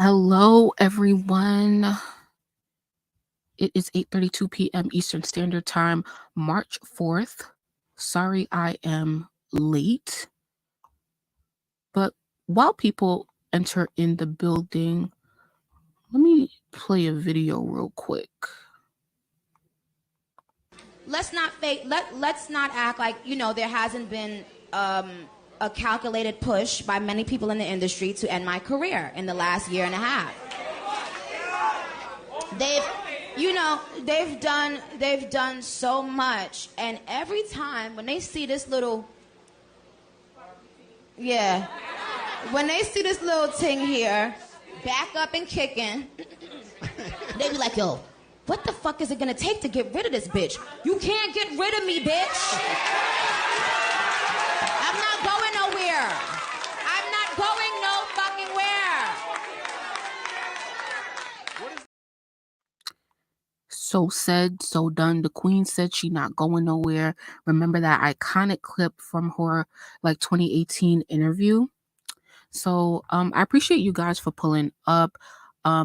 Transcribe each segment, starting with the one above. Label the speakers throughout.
Speaker 1: Hello, everyone. It is 8:32 p.m. Eastern Standard Time, March 4th. Sorry I am late, but while people enter in the building, let me play a video real quick.
Speaker 2: Let's not fake. Let's not act like there hasn't been a calculated push by many people in the industry to end my career in the last year and a half. They've done so much, and every time when they see this little, when they see this little thing here, back up and kicking, they be like, yo, what the fuck is it gonna take to get rid of this bitch? You can't get rid of me, bitch. I'm not going nowhere. I'm not going no fucking where.
Speaker 1: So said, so done. The queen said she not going nowhere. Remember that iconic clip from her 2018 interview? So I appreciate you guys for pulling up.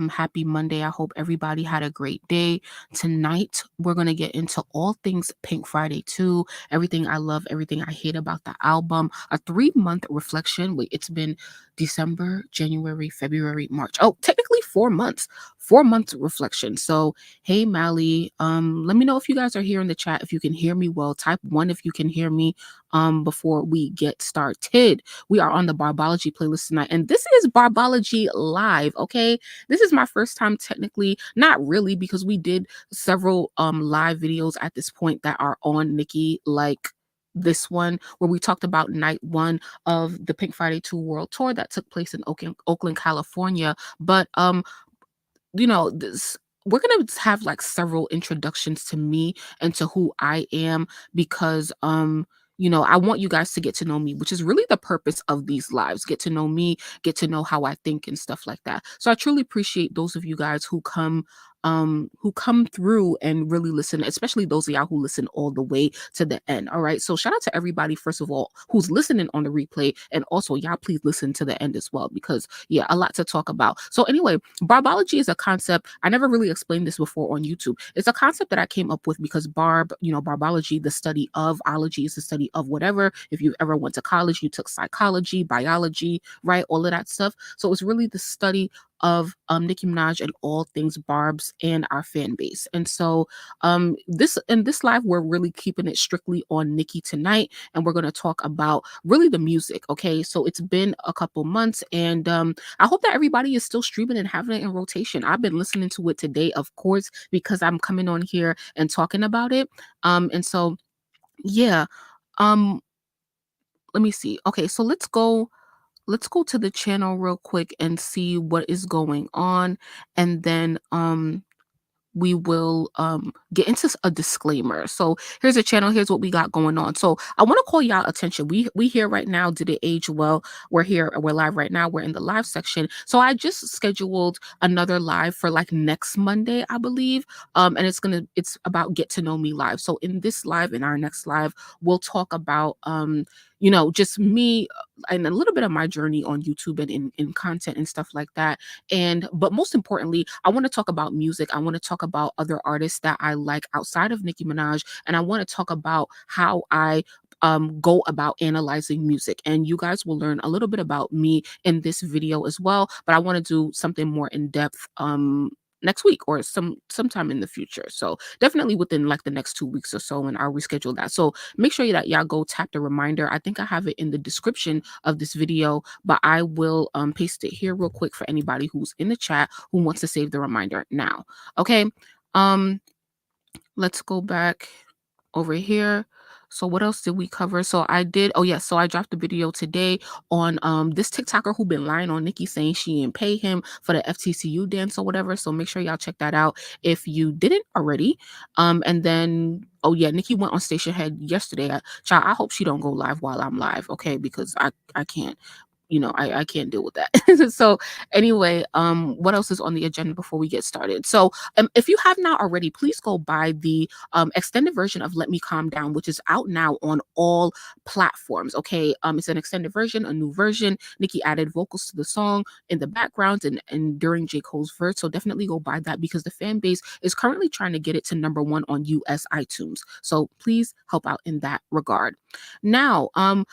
Speaker 1: Happy Monday. I hope everybody had a great day. Tonight, we're going to get into all things Pink Friday 2, everything I love, everything I hate about the album, a 3-month reflection. Wait, it's been December, January, February, March. Oh, technically 4 months. 4 months reflection. So, hey, Mally, let me know if you guys are here in the chat. If you can hear me well, type 1 if you can hear me before we get started. We are on the bArBoLoGiE playlist tonight, and this is bArBoLoGiE live, okay? This is my first time technically, not really, because we did several live videos at this point that are on Nicki, like this one where we talked about night 1 of the Pink Friday 2 World Tour that took place in Oakland, California. But this we're gonna have several introductions to me and to who I am, because I want you guys to get to know me, which is really the purpose of these lives. Get to know me, get to know how I think and stuff like that. So I truly appreciate those of you guys who come through and really listen, especially those of y'all who listen all the way to the end. All right. So shout out to everybody, first of all, who's listening on the replay. And also, y'all please listen to the end as well, because a lot to talk about. So anyway, bArBoLoGiE is a concept. I never really explained this before on YouTube. It's a concept that I came up with because bArBoLoGiE, the study of ology, is the study of whatever. If you ever went to college, you took psychology, biology, right? All of that stuff. So it's really the study of Nicki Minaj and all things Barb's and our fan base. And so this live, we're really keeping it strictly on Nicki tonight, and we're going to talk about really the music. Okay, so it's been a couple months, and I hope that everybody is still streaming and having it in rotation. I've been listening to it today, of course, because I'm coming on here and talking about it. And so yeah, let me see. Okay, so let's go to the channel real quick and see what is going on, and then we will get into a disclaimer. So here's a channel, here's what we got going on. So I want to call y'all attention. We here right now. Did it age well? We're here, we're live right now, we're in the live section. So I just scheduled another live for next Monday, I believe, and it's about Get to Know Me live. So in this live, in our next live, we'll talk about just me and a little bit of my journey on YouTube and in content and stuff like that. But most importantly, I want to talk about music. I want to talk about other artists that I like outside of Nicki Minaj, and I want to talk about how I go about analyzing music. And you guys will learn a little bit about me in this video as well, but I want to do something more in depth next week or sometime in the future. So definitely within the next 2 weeks or so, and I'll reschedule that. So make sure that y'all go tap the reminder. I think I have it in the description of this video, but I will paste it here real quick for anybody who's in the chat who wants to save the reminder now. Okay, let's go back over here. So what else did we cover? So I dropped the video today on this TikToker who been lying on Nicki, saying she didn't pay him for the FTCU dance or whatever. So make sure y'all check that out if you didn't already. And then Nicki went on Station Head yesterday. Child, I hope she don't go live while I'm live, okay? Because I can't. I can't deal with that. So anyway, what else is on the agenda before we get started? So if you have not already, please go buy the extended version of Let Me Calm Down, which is out now on all platforms. Okay. It's an extended version, a new version. Nicki added vocals to the song in the background and during J. Cole's verse. So definitely go buy that because the fan base is currently trying to get it to #1 on US iTunes. So please help out in that regard. Now,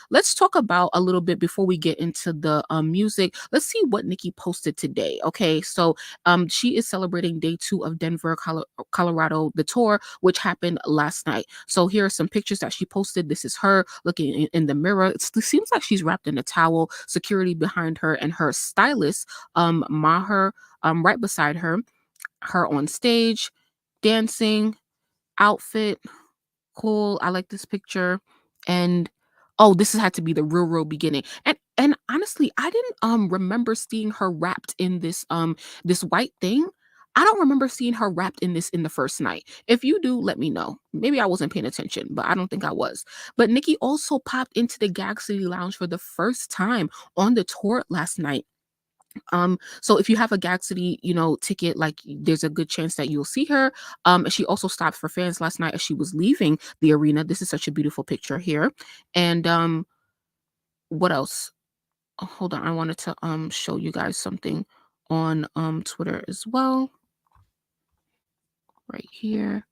Speaker 1: let's talk about a little bit before we get into the music. Let's see what Nicki posted today. Okay, so she is celebrating day 2 of Denver, Colorado, the tour, which happened last night. So here are some pictures that she posted. This is her looking in the mirror. It seems like she's wrapped in a towel. Security behind her and her stylist, Maher, right beside her. Her on stage, dancing, outfit. Cool. I like this picture. And oh, this had to be the real beginning. And honestly, I didn't remember seeing her wrapped in this white thing. I don't remember seeing her wrapped in this in the first night. If you do, let me know. Maybe I wasn't paying attention, but I don't think I was. But Nicki also popped into the Gag City Lounge for the first time on the tour last night. So if you have a Gag City, ticket, like there's a good chance that you'll see her. She also stopped for fans last night as she was leaving the arena. This is such a beautiful picture here. And what else? Oh, hold on, I wanted to show you guys something on Twitter as well. Right here.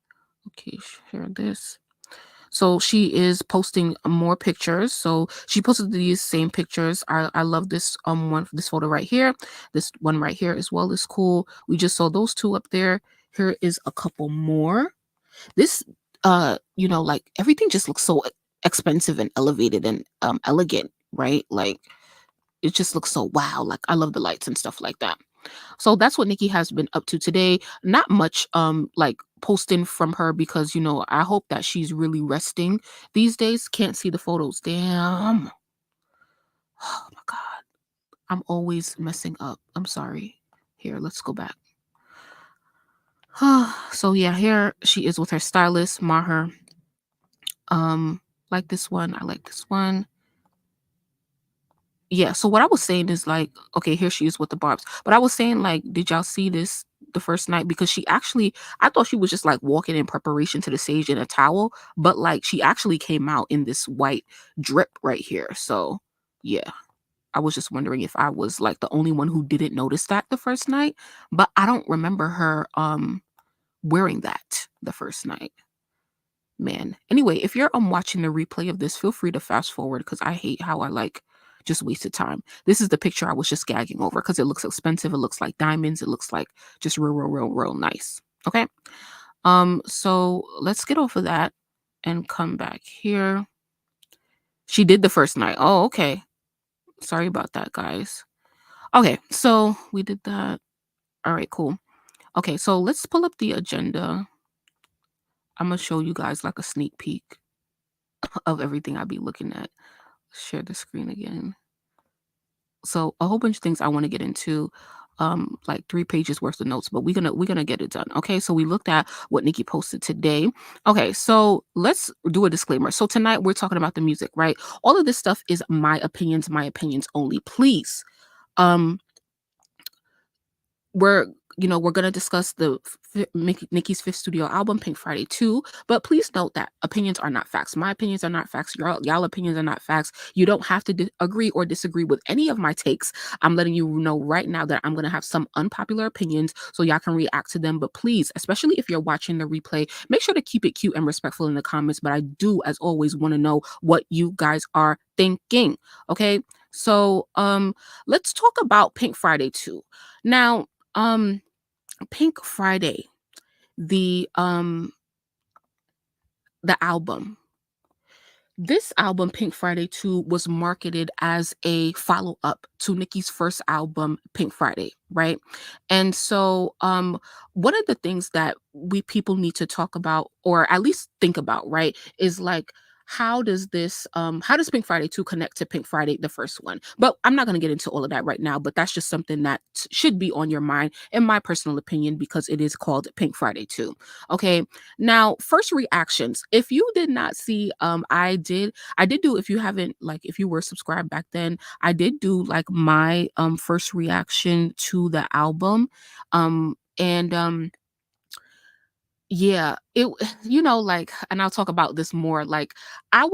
Speaker 1: Okay, share this. So she is posting more pictures. So she posted these same pictures. I love this this photo right here. This one right here as well is cool. We just saw those two up there. Here is a couple more. This like everything just looks so expensive and elevated and elegant, right? Like it just looks so wow. Like I love the lights and stuff like that. So that's what Nicki has been up to today. Not much like posting from her because I hope that she's really resting these days. Can't see the photos. Damn. Oh my god. I'm always messing up. I'm sorry. Here, let's go back. So yeah, here she is with her stylist, Maher. Like this one. I like this one. Yeah, so what I was saying is like, okay, here she is with the barbs. But I was saying like, did y'all see this the first night? Because I thought she was just like walking in preparation to the stage in a towel, but like she actually came out in this white drip right here. So yeah, I was just wondering if I was like the only one who didn't notice that the first night, but I don't remember her wearing that the first night. Man. Anyway, if you're watching the replay of this, feel free to fast forward because I hate how I like just wasted time. This is the picture I was just gagging over because it looks expensive. It looks like diamonds. It looks like just real nice. Okay. So let's get off of that and come back here. She did the first night. Oh, okay. Sorry about that, guys. Okay, so we did that. All right, cool. Okay, so let's pull up the agenda. I'm gonna show you guys like a sneak peek of everything I'll be looking at. Share the screen again. So a whole bunch of things I want to get into, like 3 pages worth of notes, but we're gonna get it done. Okay, so we looked at what Nicki posted today. Okay, so let's do a disclaimer. So tonight we're talking about the music, right? All of this stuff is my opinions only. Please, um, we're we're going to discuss Nicki's 5th studio album, Pink Friday 2, but please note that opinions are not facts. My opinions are not facts. Y'all opinions are not facts. You don't have to agree or disagree with any of my takes. I'm letting you know right now that I'm going to have some unpopular opinions so y'all can react to them, but please, especially if you're watching the replay, make sure to keep it cute and respectful in the comments, but I do as always want to know what you guys are thinking. Okay? So, let's talk about Pink Friday 2. Now, Pink Friday, the album. This album, Pink Friday 2, was marketed as a follow-up to Nicki's first album, Pink Friday, right? And so, one of the things that we people need to talk about, or at least think about, right, is like how does Pink Friday 2 connect to Pink Friday the first one? But I'm not going to get into all of that right now, but that's just something that should be on your mind in my personal opinion because it is called Pink Friday 2. Okay. Now, first reactions. If you did not see I did do, if you haven't, like, if you were subscribed back then, I did do like my first reaction to the album. And Yeah, like, and I'll talk about this more. Like, I'm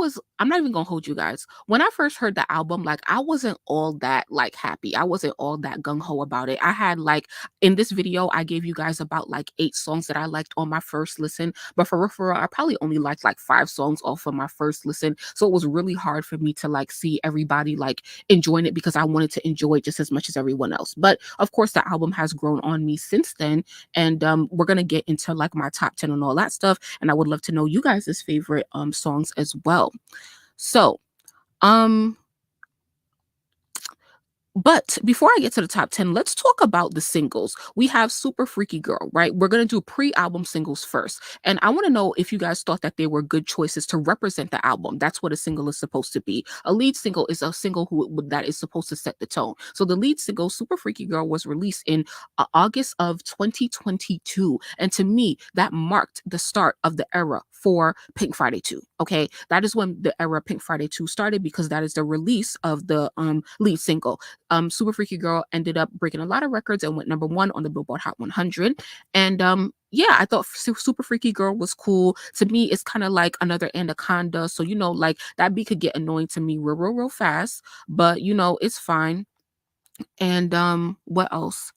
Speaker 1: not even gonna hold you guys. When I first heard the album, like, I wasn't all that like happy. I wasn't all that gung ho about it. I had like in this video, I gave you guys about like 8 songs that I liked on my first listen, but for real, I probably only liked like 5 songs off of my first listen. So it was really hard for me to like see everybody like enjoying it because I wanted to enjoy it just as much as everyone else. But of course, the album has grown on me since then, and we're gonna get into like my top 10 and all that stuff, and I would love to know you guys' favorite songs as well. So um but before I get to the top 10, let's talk about the singles. We have Super Freaky Girl, right? We're going to do pre-album singles first. And I want to know if you guys thought that they were good choices to represent the album. That's what a single is supposed to be. A lead single is a single that is supposed to set the tone. So the lead single, Super Freaky Girl, was released in August of 2022. And to me, that marked the start of the era for Pink Friday 2. Okay. That is when the era Pink Friday 2 started because that is the release of the lead single. Super Freaky Girl ended up breaking a lot of records and went #1 on the Billboard Hot 100. And yeah, I thought Super Freaky Girl was cool. To me, it's kind of like another Anaconda. So, like that beat could get annoying to me real, real, real fast, but it's fine. And what else?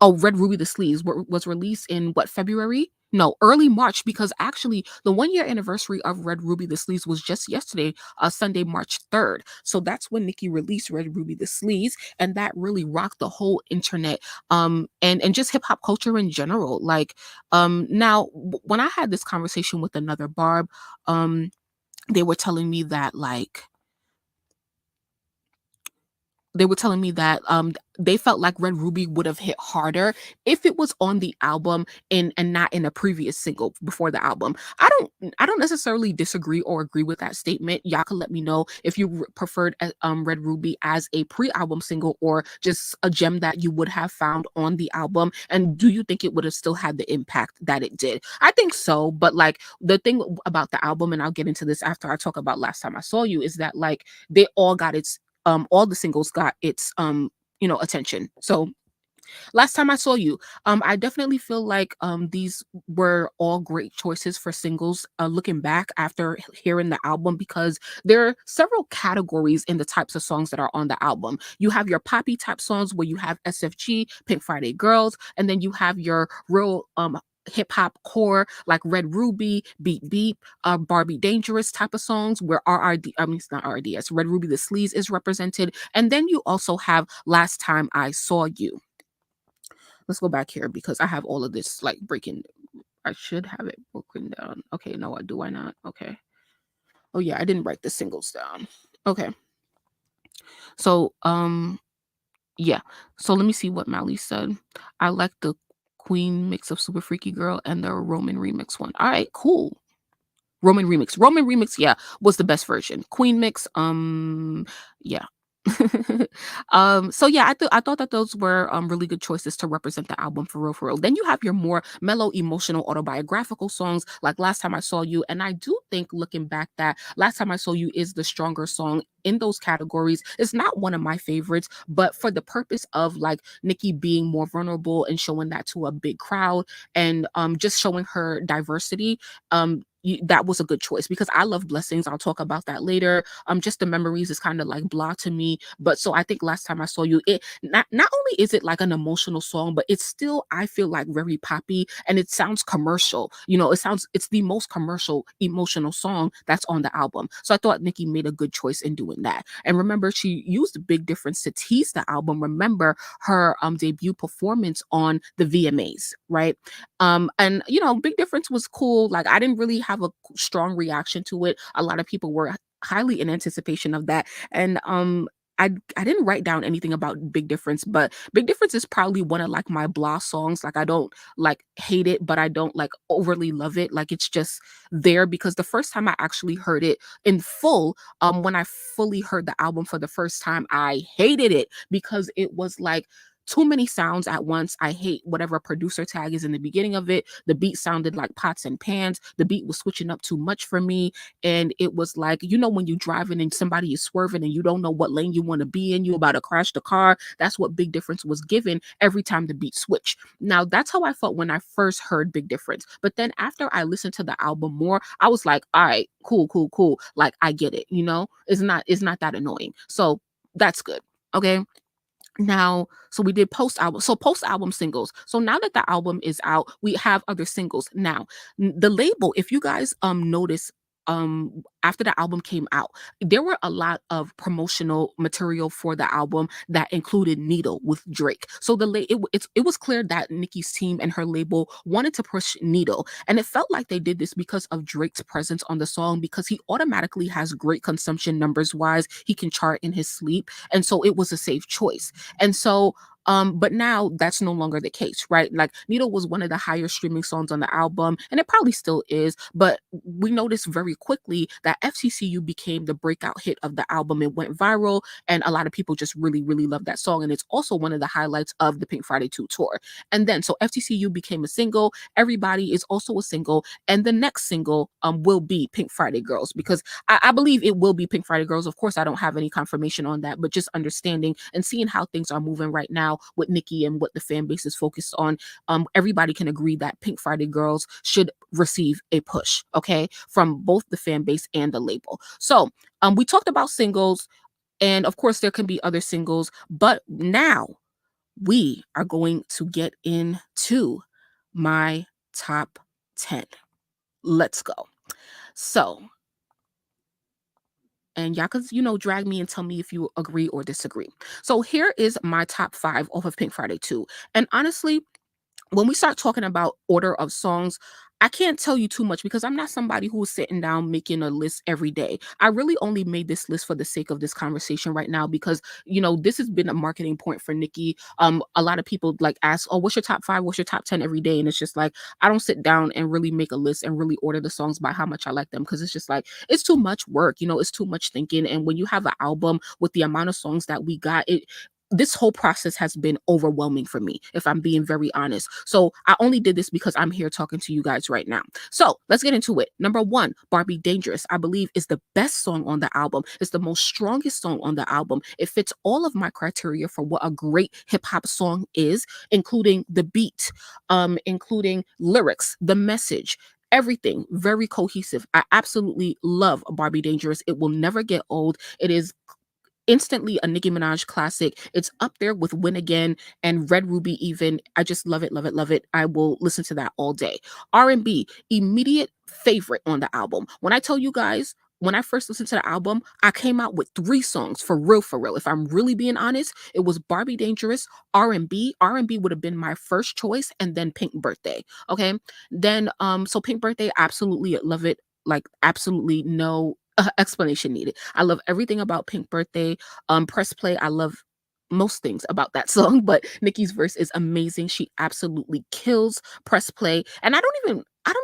Speaker 1: Oh, Red Ruby the Sleeves was released in what, February? No, early March, because actually the 1 year anniversary of Red Ruby the Sleeves was just yesterday, Sunday, March 3rd. So that's when Nicki released Red Ruby the Sleeves, and that really rocked the whole internet, and just hip hop culture in general. Like, now when I had this conversation with another Barb, they were telling me that like they were telling me that they felt like Red Ruby would have hit harder if it was on the album and not in a previous single before the album. I don't necessarily disagree or agree with that statement. Y'all can let me know if you preferred Red Ruby as a pre-album single or just a gem that you would have found on the album, and do you think it would have still had the impact that it did? I think so, but like the thing about the album, and I'll get into this after I talk about Last Time I Saw You, is that like they all got its all the singles got its attention. So Last Time I Saw You, I definitely feel like these were all great choices for singles, looking back after hearing the album, because there are several categories in the types of songs that are on the album. You have your poppy type songs where you have SFG, Pink Friday Girls, and then you have your real hip hop core like Red Ruby, Beep Beep, Barbie Dangerous type of songs where it's not RRDS, Red Ruby the Sleaze is represented. And then you also have Last Time I Saw You. Let's go back here because I have all of this like breaking. I should have it broken down. Okay, no, do I not? Okay. Oh yeah, I didn't write the singles down. Okay. So yeah. So let me see what Mally said. I like the Queen mix of Super Freaky Girl and the Roman remix one. All right, cool. Roman remix, yeah, was the best version. Queen mix, yeah. So yeah, I thought that those were really good choices to represent the album for real, for real. Then you have your more mellow, emotional, autobiographical songs like Last Time I Saw You, and I do think looking back that Last Time I Saw You is the stronger song in those categories. It's not one of my favorites, but for the purpose of like Nicki being more vulnerable and showing that to a big crowd, and just showing her diversity, that was a good choice because I love Blessings. I'll talk about that later. Just the memories is kind of like blah to me, but so I think Last Time I Saw You, it not only is it like an emotional song, but it's still, I feel like, very poppy, and it sounds commercial. It's the most commercial emotional song that's on the album. So I thought Nicki made a good choice in doing that. And remember, she used Big Difference to tease the album. Remember her debut performance on the VMAs, right? And Big Difference was cool. Like, I didn't really have a strong reaction to it. A lot of people were highly in anticipation of that. And I didn't write down anything about Big Difference, but Big Difference is probably one of like my blah songs. Like I don't like hate it, but I don't like overly love it. Like it's just there because the first time I actually heard it in full, when I fully heard the album for the first time, I hated it because it was like too many sounds at once. I hate whatever producer tag is in the beginning of it. The beat sounded like pots and pans. The beat was switching up too much for me. And it was like, when you driving and somebody is swerving and you don't know what lane you want to be in, you about to crash the car. That's what Big Difference was given every time the beat switched. Now, that's how I felt when I first heard Big Difference. But then after I listened to the album more, I was like, all right, cool, cool, cool. Like I get it, it's not that annoying. So that's good. Okay. Now, so we did post album singles. So now that the album is out, we have other singles. Now, the label, if you guys notice, after the album came out, there were a lot of promotional material for the album that included Needle with Drake. So it was clear that Nicki's team and her label wanted to push Needle, and it felt like they did this because of Drake's presence on the song, because he automatically has great consumption numbers wise. He can chart in his sleep, and so it was a safe choice. And so but now that's no longer the case, right? Like Needle was one of the higher streaming songs on the album, and it probably still is, but we noticed very quickly that FCCU became the breakout hit of the album. It went viral, and a lot of people just really, really love that song. And it's also one of the highlights of the Pink Friday 2 tour. And then so FCCU became a single, Everybody is also a single, and the next single will be Pink Friday Girls, because I believe it will be Pink Friday Girls. Of course, I don't have any confirmation on that, but just understanding and seeing how things are moving right now with Nicki and what the fan base is focused on, everybody can agree that Pink Friday Girls should receive a push, okay, from both the fan base and the label. So we talked about singles, and of course there can be other singles, but now we are going to get into my top 10. Let's go. So, and y'all could, drag me and tell me if you agree or disagree. So here is my top 5 off of Pink Friday 2. And honestly, when we start talking about order of songs, I can't tell you too much because I'm not somebody who's sitting down making a list every day. I really only made this list for the sake of this conversation right now because, this has been a marketing point for Nicki. A lot of people like ask, oh, what's your top 5? What's your top 10 every day? And it's just like, I don't sit down and really make a list and really order the songs by how much I like them, because it's just like, it's too much work, it's too much thinking. And when you have an album with the amount of songs that we got, this whole process has been overwhelming for me, if I'm being very honest. So I only did this because I'm here talking to you guys right now. So let's get into it. Number 1, Barbie Dangerous, I believe is the best song on the album. It's the most strongest song on the album. It fits all of my criteria for what a great hip hop song is, including the beat, including lyrics, the message, everything very cohesive. I absolutely love Barbie Dangerous. It will never get old. It is instantly a Nicki Minaj classic. It's up there with Win Again and Red Ruby even. I just love it, love it, love it. I will listen to that all day. R&B, immediate favorite on the album. When I tell you guys, when I first listened to the album, I came out with 3 songs for real, for real. If I'm really being honest, it was Barbie Dangerous, R&B. R&B would have been my first choice, and then Pink Birthday. Okay. Then so Pink Birthday, absolutely love it. Like absolutely no explanation needed. I love everything about Pink Birthday. Press Play, I love most things about that song, but Nicki's verse is amazing. She absolutely kills Press Play. And I don't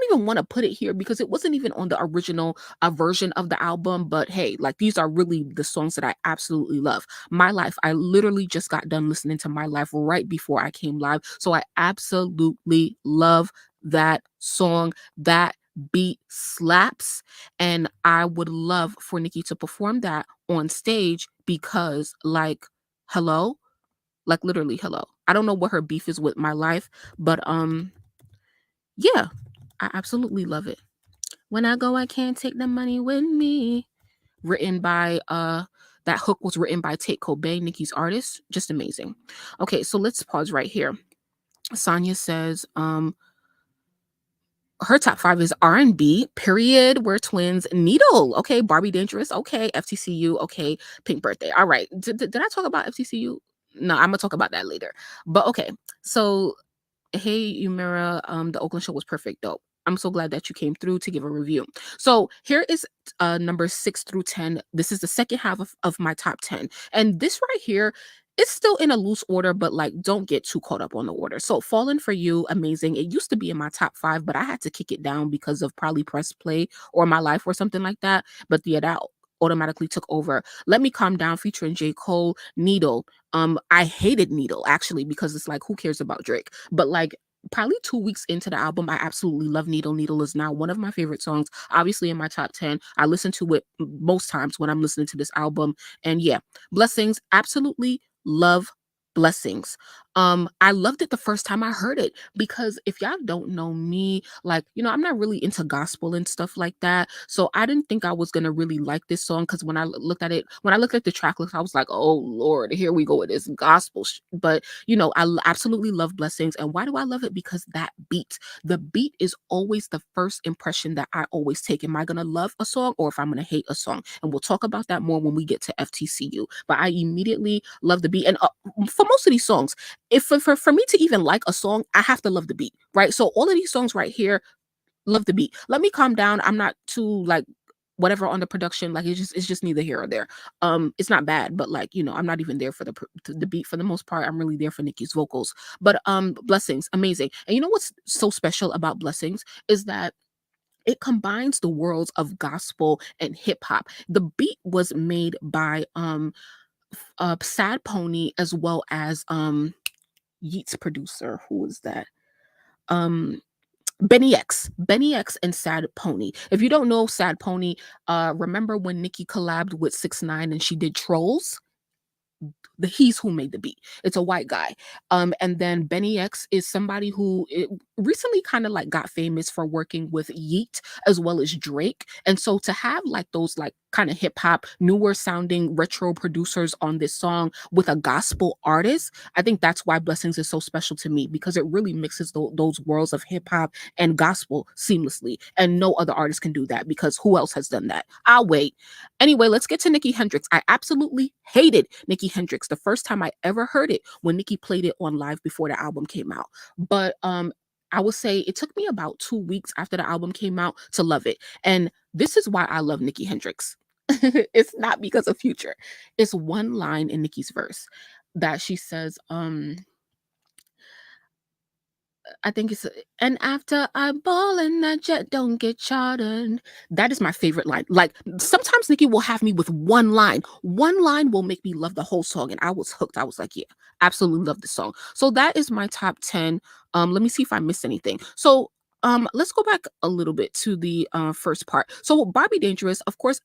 Speaker 1: even want to put it here because it wasn't even on the original version of the album, but hey, like these are really the songs that I absolutely love. My Life, I literally just got done listening to My Life right before I came live, so I absolutely love that song. That beat slaps, and I would love for Nicki to perform that on stage because like hello, like literally hello. I don't know what her beef is with My Life, but yeah, I absolutely love it. When I go I can't take the money with me, written by that hook was written by Tate Kobe, Nicki's artist. Just amazing. Okay, so let's pause right here. Sonia says her top 5 is R&B, period. We're twins. Needle. Okay. Barbie Dangerous. Okay. FTCU. Okay. Pink Birthday. All right. Did I talk about FTCU? No, I'm gonna talk about that later. But okay. So hey, Umira, the Oakland show was perfect though. I'm so glad that you came through to give a review. So here is number 6 through 10. This is the second half of my top 10. And this right here, it's still in a loose order, but like don't get too caught up on the order. So Fallen for You, amazing. It used to be in my top 5, but I had to kick it down because of probably Press Play or My Life or something like that. But yeah, that automatically took over. Let Me Calm Down featuring J. Cole, Needle. I hated Needle actually because it's like, who cares about Drake? But like probably 2 weeks into the album, I absolutely love Needle. Needle is now one of my favorite songs, obviously in my top 10. I listen to it most times when I'm listening to this album. And yeah, Blessings, absolutely love Blessings. I loved it the first time I heard it because if y'all don't know me, like, I'm not really into gospel and stuff like that. So I didn't think I was gonna really like this song because when I looked at it, when I looked at the track list, I was like, oh Lord, here we go with this gospel. But absolutely love Blessings. And why do I love it? Because that beat, the beat is always the first impression that I always take. Am I gonna love a song or if I'm gonna hate a song? And we'll talk about that more when we get to FTCU. But I immediately love the beat. And for most of these songs, if for me to even like a song, I have to love the beat, right? So all of these songs right here, love the beat. Let Me Calm Down. I'm not too like whatever on the production, like it's just neither here or there. It's not bad, but like I'm not even there for the beat for the most part. I'm really there for Nicki's vocals. But Blessings, amazing. And you know what's so special about Blessings is that it combines the worlds of gospel and hip hop. The beat was made by Sad Pony as well as Yeats producer. Who is that? Um Benny X and Sad Pony. If you don't know Sad Pony, remember when Nicki collabed with 6ix9ine and she did Trolls? He's who made the beat. It's a white guy. And then Benny X is somebody who recently kind of like got famous for working with Yeet as well as Drake. And so to have like those like kind of hip hop, newer sounding retro producers on this song with a gospel artist, I think that's why Blessings is so special to me because it really mixes those worlds of hip hop and gospel seamlessly. And no other artist can do that because who else has done that? I'll wait. Anyway, let's get to Nikki Hendrix. I absolutely hated Nikki Hendrix the first time I ever heard it when Nicki played it on live before the album came out. But I would say it took me about 2 weeks after the album came out to love it. And this is why I love Nikki Hendrix. It's not because of Future. It's one line in Nicki's verse that she says, I think it's and after I ball and that jet don't get chartered. That is my favorite line. Like sometimes Nicki will have me with one line. One line will make me love the whole song, and I was hooked. I was like, yeah, absolutely love this song. So that is my top 10. Let me see if I missed anything. So let's go back a little bit to the first part. So Barbie Dangerous, of course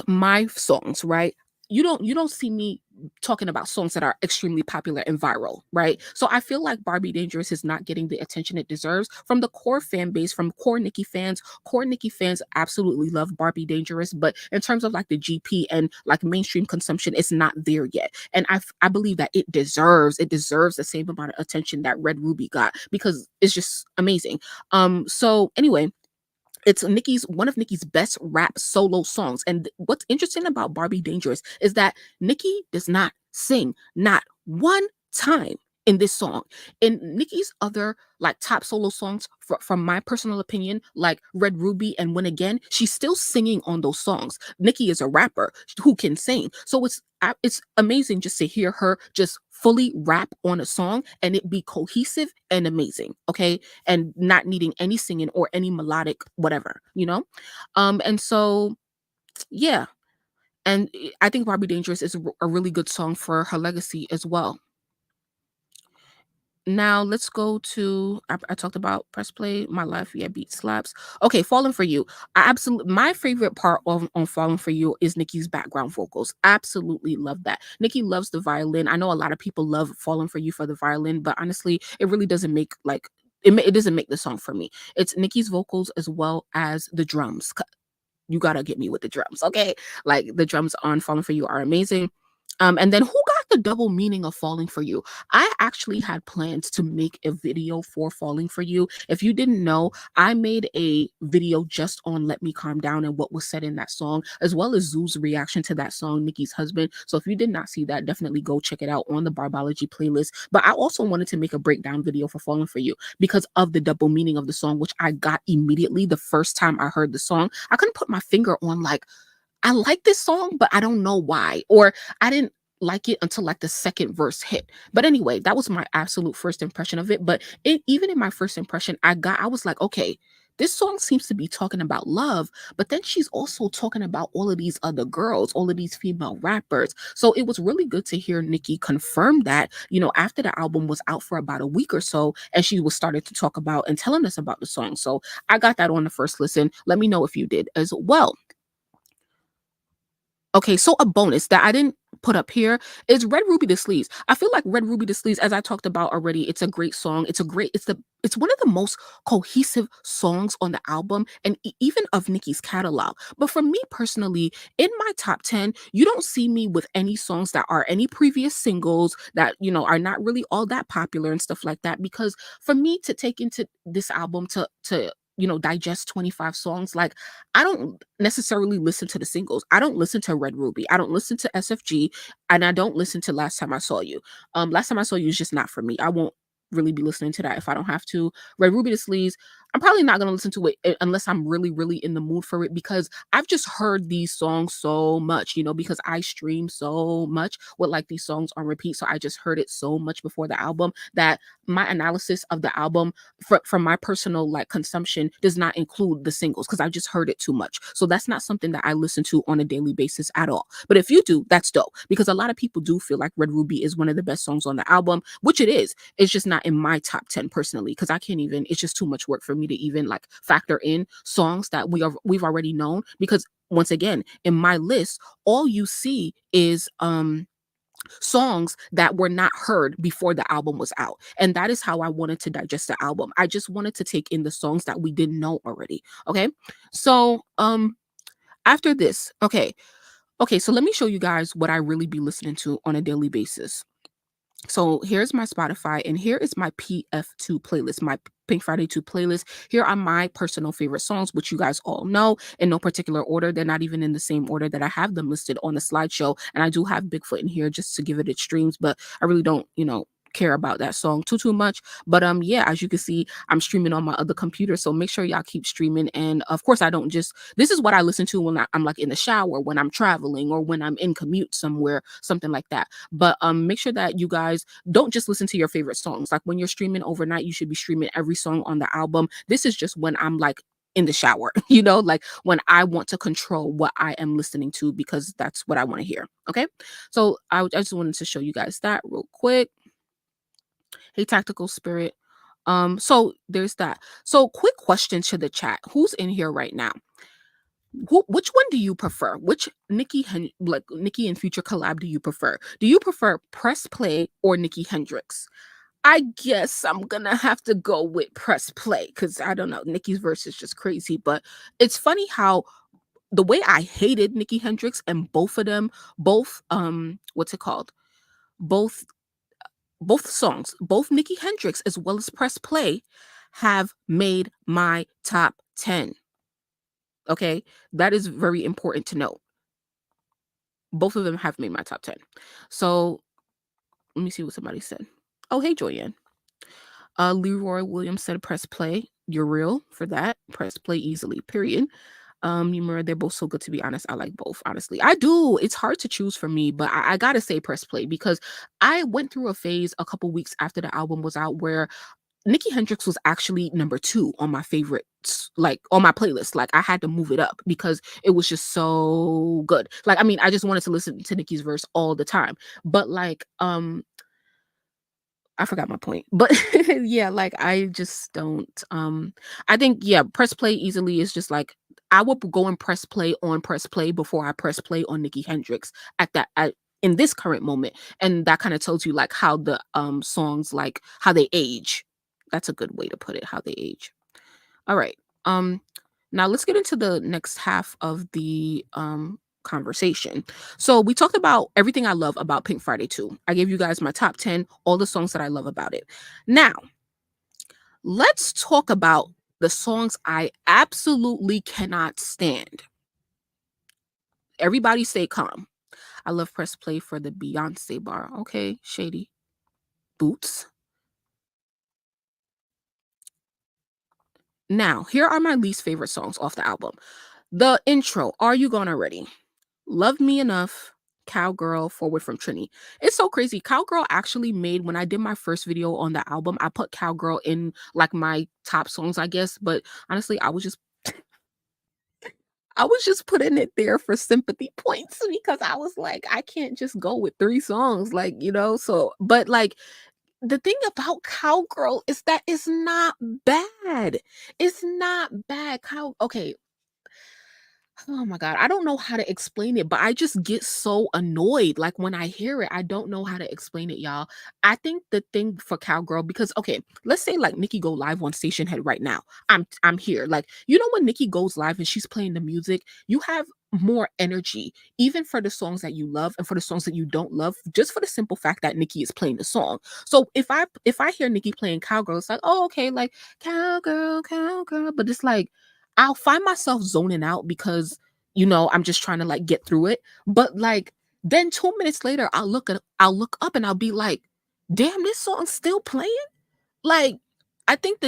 Speaker 1: my songs, right? You don't see me talking about songs that are extremely popular and viral, right? So I feel like Barbie Dangerous is not getting the attention it deserves from the core fan base, from core Nicki fans. Core Nicki fans absolutely love Barbie Dangerous, but in terms of like the GP and like mainstream consumption, it's not there yet. And I believe that it deserves the same amount of attention that Red Ruby got because it's just amazing. So anyway, it's one of Nicki's best rap solo songs. And what's interesting about Barbie Dangerous is that Nicki does not sing, not one time in this song. In Nicki's other like top solo songs, from my personal opinion, like Red Ruby and When Again, she's still singing on those songs. Nicki is a rapper who can sing, so it's amazing just to hear her just fully rap on a song and it be cohesive and amazing, okay, and not needing any singing or any melodic whatever. And so yeah, and I think Barbie Dangerous is a really good song for her legacy as well. Now let's go to I talked about Press Play, My Life, yeah, beat slaps. Okay, Falling for You. My favorite part of on Falling for You is Nicki's background vocals. Absolutely love that. Nicki loves the violin. I know a lot of people love Falling for You for the violin, but honestly, it really doesn't make like it doesn't make the song for me. It's Nicki's vocals as well as the drums. You gotta get me with the drums, okay? Like the drums on Falling for You are amazing. And then who got the double meaning of Falling for You? I actually had plans to make a video for Falling for You. If you didn't know, I made a video just on Let Me Calm Down and what was said in that song, as well as Zoo's reaction to that song, Nicki's husband. So if you did not see that, definitely go check it out on the bArBoLoGiE playlist. But I also wanted to make a breakdown video for Falling for You because of the double meaning of the song, which I got immediately the first time I heard the song. I couldn't put my finger on like, I like this song, but I don't know why. Or I didn't like it until like the second verse hit. But anyway, that was my absolute first impression of it. But even in my first impression, I was like, okay, this song seems to be talking about love, but then she's also talking about all of these other girls, all of these female rappers. So it was really good to hear Nicki confirm that, after the album was out for about a week or so, and she was started to talk about and telling us about the song. So I got that on the first listen. Let me know if you did as well. Okay, so a bonus that I didn't put up here is Red Ruby the Sleeves. I feel like Red Ruby the Sleeves, as I talked about already, it's a great song. It's one of the most cohesive songs on the album and even of Nicki's catalog. But for me personally, in my top 10, you don't see me with any songs that are any previous singles that, are not really all that popular and stuff like that. Because for me to take into this album to digest 25 songs, like I don't necessarily listen to the singles. I don't listen to Red Ruby. I don't listen to SFG, and I don't listen to Last Time I Saw You. Last Time I Saw You is just not for me. I won't really be listening to that if I don't have to. Red Ruby the Sleeves, I'm probably not going to listen to it unless I'm really, really in the mood for it, because I've just heard these songs so much, because I stream so much with like these songs on repeat. So I just heard it so much before the album that my analysis of the album from my personal like consumption does not include the singles, because I just heard it too much. So that's not something that I listen to on a daily basis at all. But if you do, that's dope, because a lot of people do feel like Red Ruby is one of the best songs on the album, which it is. It's just not in my top 10 personally, because I can't even, it's just too much work for me to even like factor in songs that we've already known, because once again, in my list, all you see is songs that were not heard before the album was out. And that is how I wanted to digest the album. I just wanted to take in the songs that we didn't know already. Okay. So after this, okay, so let me show you guys what I really be listening to on a daily basis. So here's my Spotify, and here is my PF2 playlist, my Pink Friday 2 playlist. Here are my personal favorite songs, which you guys all know in no particular order. They're not even in the same order that I have them listed on the slideshow. And I do have Bigfoot in here just to give it its streams, but I really don't, care about that song too much. But yeah, as you can see, I'm streaming on my other computer, so make sure y'all keep streaming. And of course, I don't just, this is what I listen to when I'm like in the shower, when I'm traveling, or when I'm in commute somewhere, something like that. But make sure that you guys don't just listen to your favorite songs. Like when you're streaming overnight, you should be streaming every song on the album. This is just when I'm like in the shower, like when I want to control what I am listening to, because that's what I want to hear. Okay, so I just wanted to show you guys that real quick. Hey, Tactical Spirit. So there's that. So quick question to the chat. Who's in here right now? Which one do you prefer? Which Nicki and Future collab do you prefer? Do you prefer Press Play or Nicki Hendrix? I guess I'm gonna have to go with Press Play, because I don't know, Nicki's verse is just crazy. But it's funny how the way I hated Nicki Hendrix, and both of them, what's it called? Both songs, both Nicki Hendrix as well as Press Play, have made my top 10. Okay, that is very important to note. Both of them have made my top 10. So let me see what somebody said. Oh, hey, Joyanne. Leroy Williams said Press Play. You're real for that. Press Play easily, period. Yumura, they're both so good, to be honest. I like both, honestly. I do. It's hard to choose for me, but I gotta say Press Play, because I went through a phase a couple weeks after the album was out where Nicki Hendrix was actually number 2 on my favorites, like on my playlist. Like I had to move it up because it was just so good. Like, I mean, I just wanted to listen to Nicki's verse all the time. But like, I forgot my point. But yeah, like I just don't I think, yeah, Press Play easily is just like, I would go and press play on Press Play before I press play on Nicki Hendrix in this current moment. And that kind of tells you like how the songs, like how they age. That's a good way to put it, how they age. All right. Now let's get into the next half of the conversation. So we talked about everything I love about Pink Friday 2. I gave you guys my top 10, all the songs that I love about it. Now, let's talk about the songs I absolutely cannot stand. Everybody stay calm. I love press play for the Beyonce bar. Okay, shady. Boots. Now, here are my least favorite songs off the album. The intro, Are You Gone Already? Love Me Enough, Cowgirl, Forward from Trini. It's so crazy. Cowgirl actually made, when I did my first video on the album, I put Cowgirl in like my top songs, I guess. But honestly, I was just putting it there for sympathy points because I was like, I can't just go with 3 songs, like, so, but like, the thing about Cowgirl is that it's not bad. It's not bad. Okay, oh my God. I don't know how to explain it, but I just get so annoyed. Like when I hear it, I don't know how to explain it, y'all. I think the thing for Cowgirl, because okay, let's say like Nikki go live on Station Head right now. I'm here. Like, when Nikki goes live and she's playing the music, you have more energy, even for the songs that you love and for the songs that you don't love, just for the simple fact that Nikki is playing the song. So if I hear Nikki playing Cowgirl, it's like, oh, okay, like Cowgirl, Cowgirl. But it's like I'll find myself zoning out because I'm just trying to like get through it. But like then 2 minutes later, I'll look up and I'll be like, damn, this song's still playing. Like, I think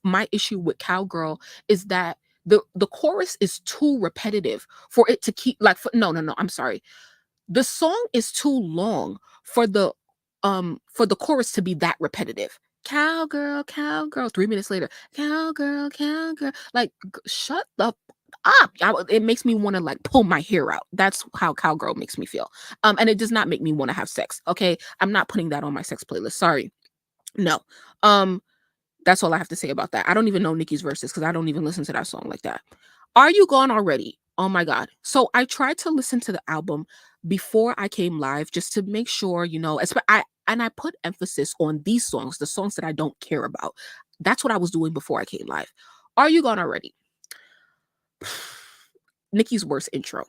Speaker 1: my issue with Cowgirl is that the chorus is too repetitive for it to keep like no, I'm sorry. The song is too long for the chorus to be that repetitive. Cowgirl, cowgirl. 3 minutes later, cowgirl, cowgirl. Like, shut the up. It makes me want to like pull my hair out. That's how cowgirl makes me feel. And it does not make me want to have sex. Okay, I'm not putting that on my sex playlist. Sorry, no. Um, that's all I have to say about that. I don't even know Nicki's verses because I don't even listen to that song like that. Are You Gone Already? Oh my God. So I tried to listen to the album before I came live just to make sure, I put emphasis on these songs, the songs that I don't care about. That's what I was doing before I came live. Are You Gone Already? Nicki's worst intro.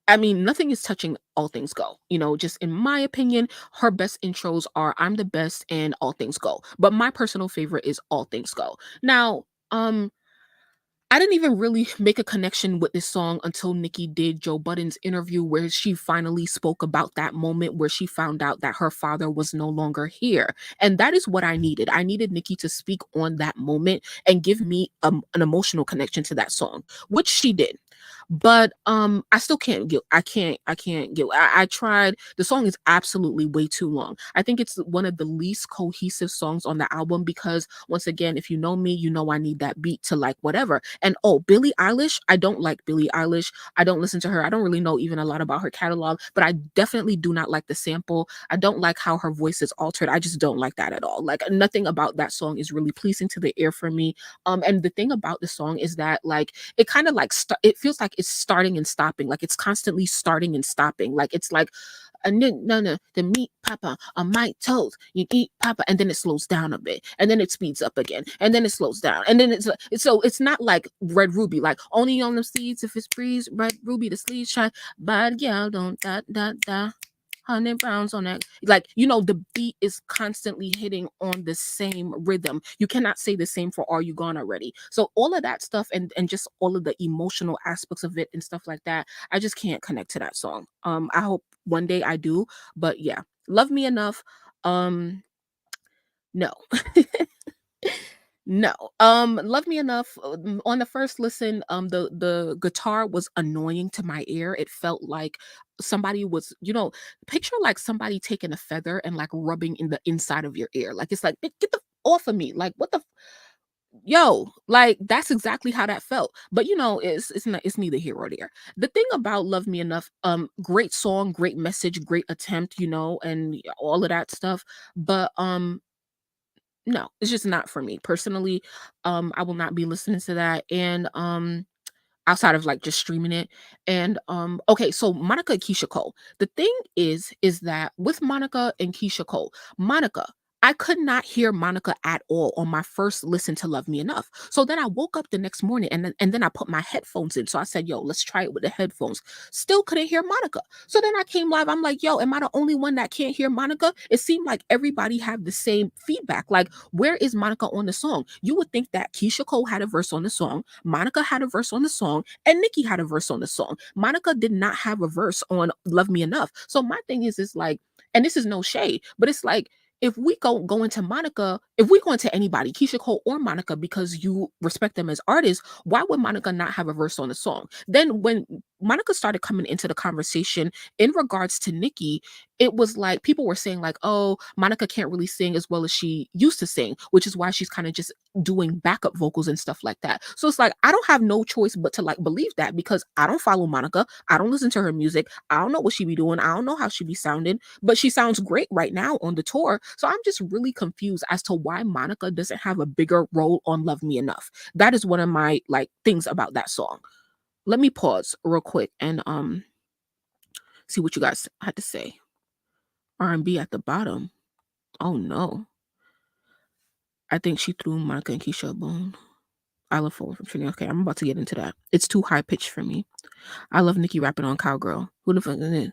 Speaker 1: I mean, nothing is touching All Things Go. Just in my opinion, her best intros are I'm the Best and All Things Go. But my personal favorite is All Things Go. Now, I didn't even really make a connection with this song until Nicki did Joe Budden's interview where she finally spoke about that moment where she found out that her father was no longer here. And that is what I needed. I needed Nicki to speak on that moment and give me an emotional connection to that song, which she did. But I still can't get I tried. The song is absolutely way too long. I think it's one of the least cohesive songs on the album because once again, if you know me, I need that beat to like whatever. And oh, Billie Eilish, I don't like Billie Eilish. I don't listen to her. I don't really know even a lot about her catalog, but I definitely do not like the sample. I don't like how her voice is altered. I just don't like that at all. Like nothing about that song is really pleasing to the ear for me. And the thing about the song is that like it kind of like it feels like it's starting and stopping. Like it's constantly starting and stopping. Like it's like no, the meat papa on my toes. You eat papa, and then it slows down a bit, and then it speeds up again, and then it slows down, and then it's not like Red Ruby, like only on the seeds if it's breeze. Red Ruby, the sleeves shine, but yeah, don't da da da. 100 pounds on that. Like, the beat is constantly hitting on the same rhythm. You cannot say the same for Are You Gone Already? So all of that stuff and just all of the emotional aspects of it and stuff like that, I just can't connect to that song. I hope one day I do, but yeah. Love Me Enough. No. No. Love Me Enough. On the first listen, the guitar was annoying to my ear. It felt like somebody was, picture like somebody taking a feather and like rubbing in the inside of your ear. Like it's like get the off of me. Like what the yo, like that's exactly how that felt. But it's neither here or there. The thing about Love Me Enough, great song, great message, great attempt, and all of that stuff. But no, it's just not for me personally. I will not be listening to that. And outside of like just streaming it. And okay, so Monica and Keisha Cole. The thing is that with Monica and Keisha Cole, Monica, I could not hear Monica at all on my first listen to Love Me Enough. So then I woke up the next morning and then I put my headphones in. So I said, yo, let's try it with the headphones. Still couldn't hear Monica. So then I came live. I'm like, yo, am I the only one that can't hear Monica? It seemed like everybody had the same feedback. Like, where is Monica on the song? You would think that Keisha Cole had a verse on the song, Monica had a verse on the song, and Nicki had a verse on the song. Monica did not have a verse on Love Me Enough. So my thing is like, and this is no shade, but it's like, if we go into Monica, if we go into anybody, Keisha Cole or Monica, because you respect them as artists, why would Monica not have a verse on the song? Then when Monica started coming into the conversation in regards to Nicki, it was like people were saying like, oh, Monica can't really sing as well as she used to sing, which is why she's kind of just doing backup vocals and stuff like that. So it's like I don't have no choice but to like believe that because I don't follow Monica, I don't listen to her music, I don't know what she be doing, I don't know how she be sounding, but she sounds great right now on the tour. So I'm just really confused as to why Monica doesn't have a bigger role on Love Me Enough. That is one of my like things about that song. Let me pause real quick and see what you guys had to say. R&B at the bottom. Oh no. I think she threw Monica and Keisha a bone. I love Forward from Trinity. Okay, I'm about to get into that. It's too high pitched for me. I love Nicki rapping on Cowgirl. Who the fuck is it?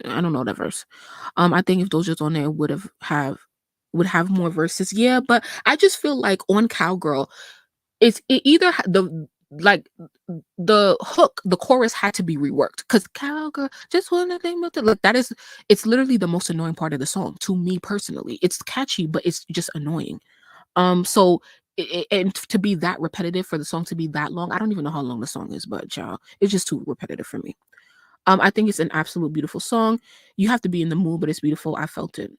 Speaker 1: I don't know that verse. I think if Doja's on there would have more verses. Yeah, but I just feel like on Cowgirl, it either the like the hook, the chorus had to be reworked because Cowgirl just wanna think about look, that is it's literally the most annoying part of the song to me personally. It's catchy, but it's just annoying. So and to be that repetitive for the song to be that long, I don't even know how long the song is, but child, it's just too repetitive for me. I think it's an absolute beautiful song. You have to be in the mood, but it's beautiful. I felt it.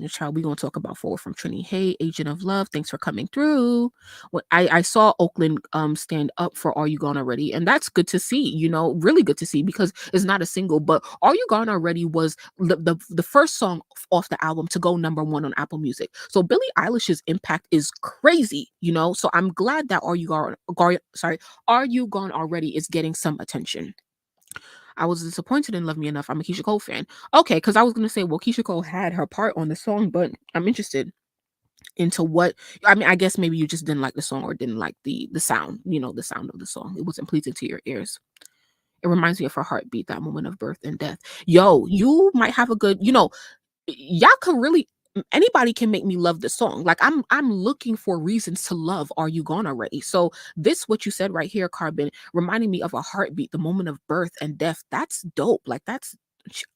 Speaker 1: Child, we're gonna talk about Forward from Trini. Hey, Agent of Love, thanks for coming through. When I saw Oakland stand up for Are You Gone Already, and that's good to see, really good to see because it's not a single, but Are You Gone Already was the first song off the album to go #1 on Apple Music. So Billie Eilish's impact is crazy. So I'm glad that Are You Gone Already is getting some attention. I was disappointed in Love Me Enough. I'm a Keisha Cole fan. Okay, because I was gonna say, well, Keisha Cole had her part on the song, but I'm interested into what I mean. I guess maybe you just didn't like the song or didn't like the sound, the sound of the song. It wasn't pleasing to your ears. It reminds me of her heartbeat, that moment of birth and death. Yo, you might have a good, y'all can really anybody can make me love the song. Like I'm looking for reasons to love Are You Gone Already? So this what you said right here, Carbon, reminding me of a heartbeat, the moment of birth and death. That's dope. Like I'm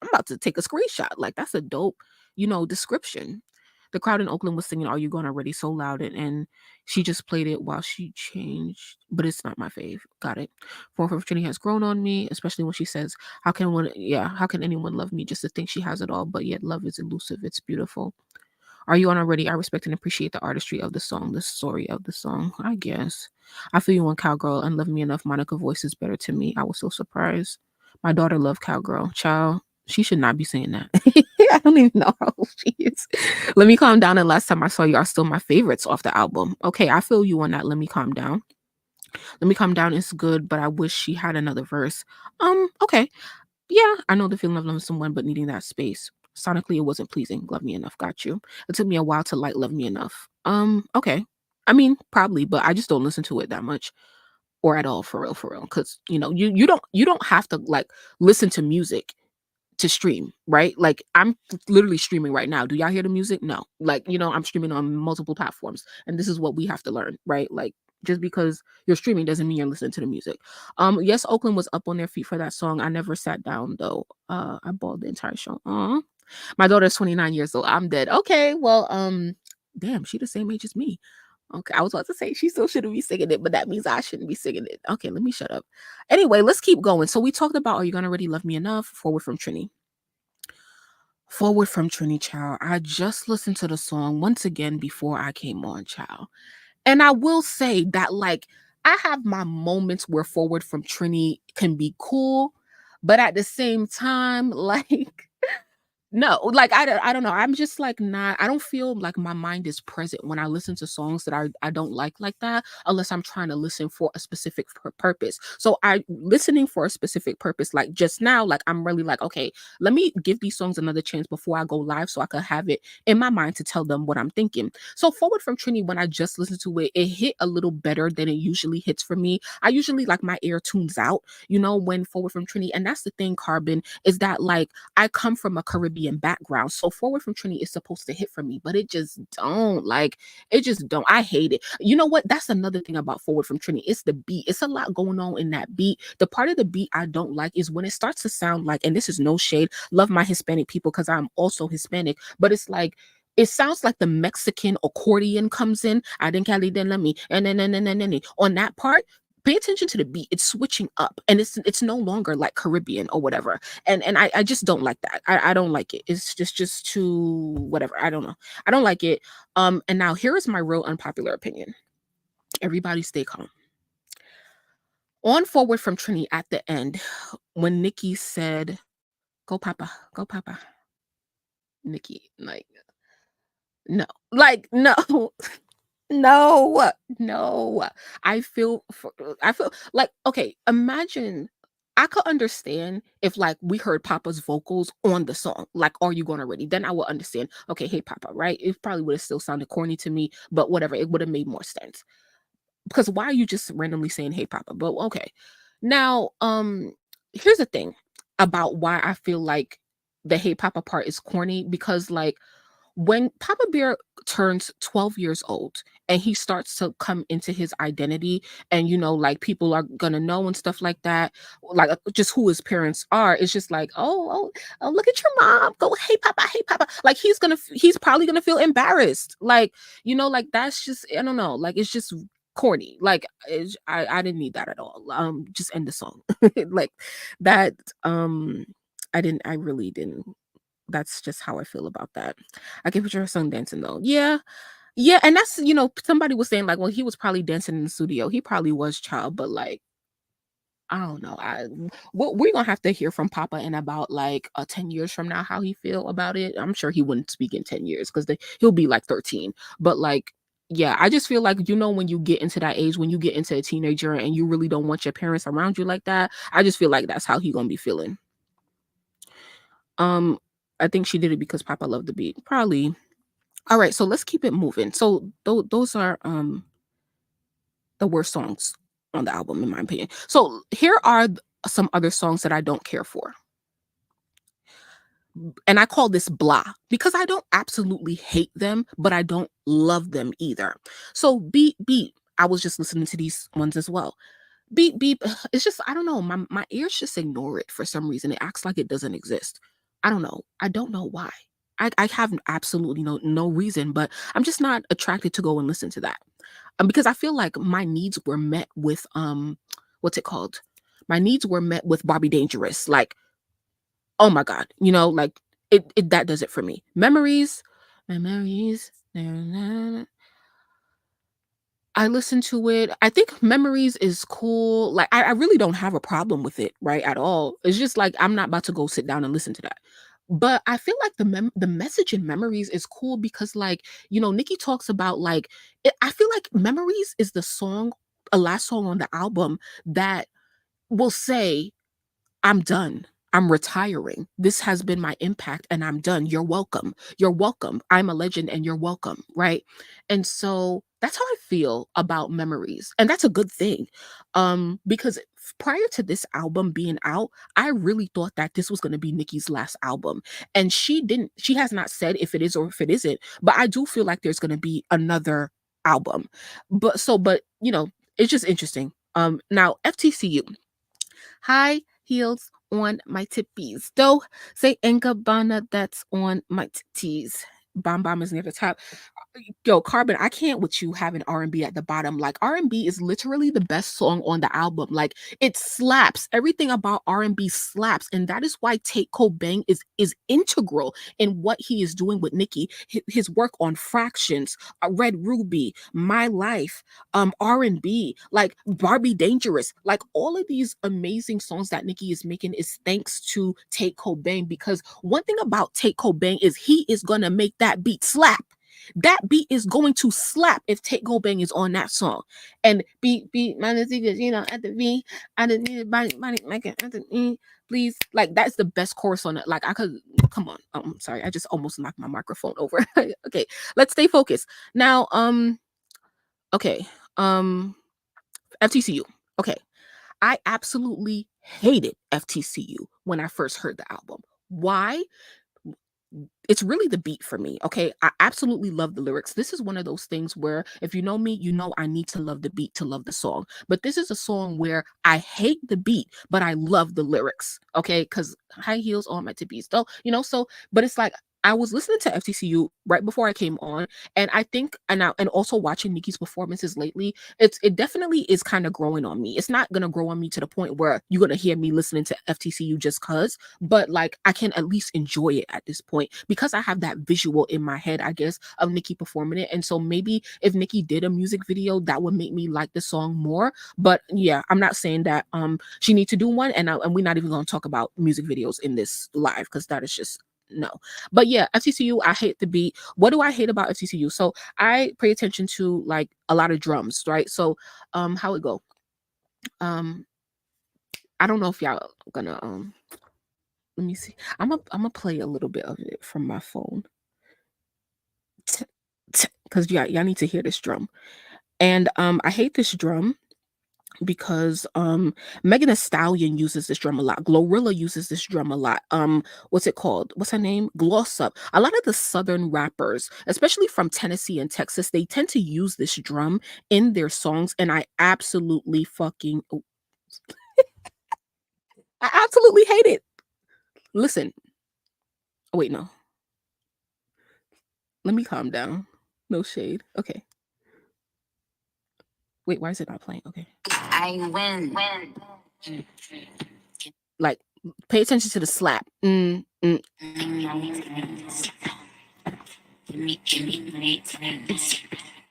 Speaker 1: about to take a screenshot. Like that's a dope, description. The crowd in Oakland was singing Are You Gone Already so loud and she just played it while she changed, but it's not my fave. Got it. Form of Trinity has grown on me, especially when she says, how can anyone love me just to think she has it all, but yet love is elusive. It's beautiful. Are You On Already? I respect and appreciate the artistry of the song, the story of the song, I guess. I feel you on Cowgirl and Love Me Enough. Monica voice is better to me. I was so surprised. My daughter loved Cowgirl. Child, she should not be saying that. I don't even know how old she is. Let Me Calm Down and Last Time I Saw You are still my favorites off the album. Okay, I feel you on that. Let Me Calm Down. Let Me Calm Down is good, but I wish she had another verse. Okay. Yeah, I know the feeling of loving someone but needing that space. Sonically, it wasn't pleasing. Love Me Enough, got you. It took me a while to like Love Me Enough. Okay. I mean, probably, but I just don't listen to it that much or at all for real. Because you don't have to like listen to music to stream, right? Like I'm literally streaming right now. Do y'all hear the music? No. Like, I'm streaming on multiple platforms. And this is what we have to learn, right? Like just because you're streaming doesn't mean you're listening to the music. Yes, Oakland was up on their feet for that song. I never sat down though. I bawled the entire show. My daughter's 29 years old. I'm dead. Okay, well, damn, she the same age as me. Okay, I was about to say she still shouldn't be singing it, but that means I shouldn't be singing it. Okay, let me shut up. Anyway, let's keep going. So we talked about Are You Gonna Already Love Me Enough? Forward from Trini. Forward from Trini, child. I just listened to the song once again before I came on, child. And I will say that, like, I have my moments where Forward from Trini can be cool, but at the same time, like, No, like, I don't know, I'm just, like, not I don't feel like my mind is present when I listen to songs that I don't like that, unless I'm trying to listen for a specific purpose. So, I listening for a specific purpose, like, just now, like, I'm really like, "Okay, let me give these songs another chance before I go live so I could have it in my mind to tell them what I'm thinking." So, Forward from Trini, when I just listened to it, it hit a little better than it usually hits for me. I usually, like, my ear tunes out, when Forward from Trini, and that's the thing, Carbon, is that, like, I come from a Caribbean background, so Forward from Trini is supposed to hit for me, but it just don't. Like, it just don't. I hate it. You know what? That's another thing about Forward from Trini. It's the beat. It's a lot going on in that beat. The part of the beat I don't like is when it starts to sound like, and this is no shade, love my Hispanic people because I'm also Hispanic, but it's like it sounds like the Mexican accordion comes in. I didn't Cali, then let me, and then on that part. Pay attention to the beat. It's switching up, and it's no longer like Caribbean or whatever, and I just don't like that. I don't like it. It's just too whatever. I don't know. I don't like it. And now here is my real unpopular opinion. Everybody stay calm. On Forward from Trini at the end, when Nicki said, "Go Papa, go Papa," Nicki, like, no, like, no. No, no. I feel like, okay, imagine I could understand if, like, we heard Papa's vocals on the song, like, "Are You Gonna Ready?" Then I would understand, okay, "Hey Papa," right? It probably would have still sounded corny to me, but whatever, it would have made more sense. Because why are you just randomly saying, "Hey Papa?" But okay. Now, here's the thing about why I feel like the "Hey Papa" part is corny, because, like, when Papa Bear turns 12 years old and he starts to come into his identity, and like, people are gonna know and stuff like that, like, just who his parents are, it's just like, oh, look at your mom, go, "Hey Papa, hey Papa," like, he's probably gonna feel embarrassed, like, like, that's just, I don't know, like, it's just corny, like, I didn't need that at all. Just end the song. Like, that. I really didn't. That's just how I feel about that. I can picture her son dancing though. Yeah. Yeah. And that's, somebody was saying, like, well, he was probably dancing in the studio. He probably was, child, but, like, I don't know. We're gonna have to hear from Papa in about, like, 10 years from now how he feel about it. I'm sure he wouldn't speak in 10 years because he'll be like 13. But, like, yeah, I just feel like, when you get into that age, when you get into a teenager and you really don't want your parents around you like that, I just feel like that's how he gonna be feeling. Um, I think she did it because Papa loved the beat. Probably. All right, so let's keep it moving. So those are the worst songs on the album, in my opinion. So here are some other songs that I don't care for, and I call this blah because I don't absolutely hate them, but I don't love them either. So beat beat. I was just listening to these ones as well. Beep beep. It's just, I don't know. My ears just ignore it for some reason. It acts like it doesn't exist. I don't know. I don't know why. I have absolutely no reason, but I'm just not attracted to go and listen to that. Because I feel like my needs were met with what's it called? My needs were met with Barbie Dangerous. Like, oh my God, like, it that does it for me. Memories. I listen to it. I think Memories is cool. Like, I really don't have a problem with it, right? At all. It's just like, I'm not about to go sit down and listen to that. But I feel like the message in Memories is cool because, like, Nikki talks about, like, I feel like Memories is the song, a last song on the album that will say, "I'm done. I'm retiring. This has been my impact and I'm done. You're welcome. You're welcome. I'm a legend and you're welcome." Right. And so that's how I feel about Memories. And that's a good thing. Because prior to this album being out, I really thought that this was going to be Nicki's last album. And she has not said if it is or if it isn't, but I do feel like there's going to be another album. But it's just interesting. Now FTCU. High heels on my tippies. Though say Gabbana, that's on my titties. Bomb Bomb is near the top. Yo, Carbon, I can't with you having R&B at the bottom. Like R&B is literally the best song on the album. Like it slaps. Everything about R&B slaps, and that is why Take Cobain is integral in what he is doing with Nicki. His work on Fractions, Red Ruby, My Life, R&B, like Barbie Dangerous, like all of these amazing songs that Nicki is making is thanks to Take Cobain. Because one thing about Take Cobain is he is gonna make that beat slap. That beat is going to slap if Take Cobain is on that song. And beat minus equals, at the V, I didn't need body make it at the E, please. Like that's the best chorus on it. Like I could come on. I'm sorry, I just almost knocked my microphone over. Okay, let's stay focused. Now, okay. FTCU. Okay. I absolutely hated FTCU when I first heard the album. Why? It's really the beat for me. Okay. I absolutely love the lyrics. This is one of those things where if you know me, you know I need to love the beat to love the song. But this is a song where I hate the beat, but I love the lyrics. Okay. Because high heels on my tippies. So, but it's like I was listening to FTCU right before I came on, and I think, and also watching Nicki's performances lately, it definitely is kind of growing on me. It's not gonna grow on me to the point where you're gonna hear me listening to FTCU just cause, but like I can at least enjoy it at this point because I have that visual in my head, I guess, of Nicki performing it. And so maybe if Nicki did a music video, that would make me like the song more. But yeah, I'm not saying that she needs to do one, and we're not even gonna talk about music videos in this live because that is just no. But yeah, FTCU, I hate the beat. What do I hate about FTCU? So I pay attention to like a lot of drums, right? So how it go? I don't know if y'all gonna let me see. I'm gonna play a little bit of it from my phone. Because y'all need to hear this drum. And I hate this drum because Megan Thee Stallion uses this drum a lot. Glorilla uses this drum a lot. What's it called? What's her name? Gloss Up. A lot of the southern rappers, especially from Tennessee and Texas, they tend to use this drum in their songs, and I absolutely fucking I absolutely hate it. Listen. Oh wait, no. Let me calm down. No shade. Okay. Wait, why is it not playing? Okay. I win. Like, pay attention to the slap.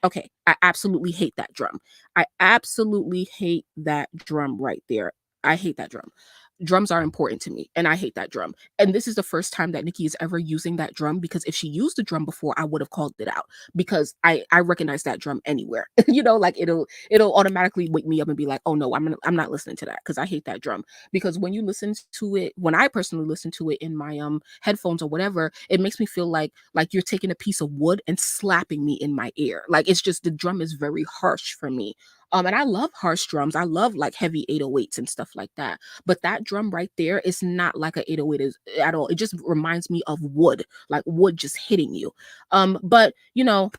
Speaker 1: Okay, I absolutely hate that drum. I absolutely hate that drum right there. I hate that drum. Drums are important to me, and I hate that drum. And this is the first time that Nicki is ever using that drum, because if she used the drum before, I would have called it out because I recognize that drum anywhere. Like it'll automatically wake me up and be like, oh no, I'm not listening to that because I hate that drum. Because when you listen to it, when I personally listen to it in my headphones or whatever, it makes me feel like you're taking a piece of wood and slapping me in my ear. Like it's just the drum is very harsh for me. And I love harsh drums. I love like heavy 808s and stuff like that. But that drum right there is not like a 808 is at all. It just reminds me of wood, like wood just hitting you. But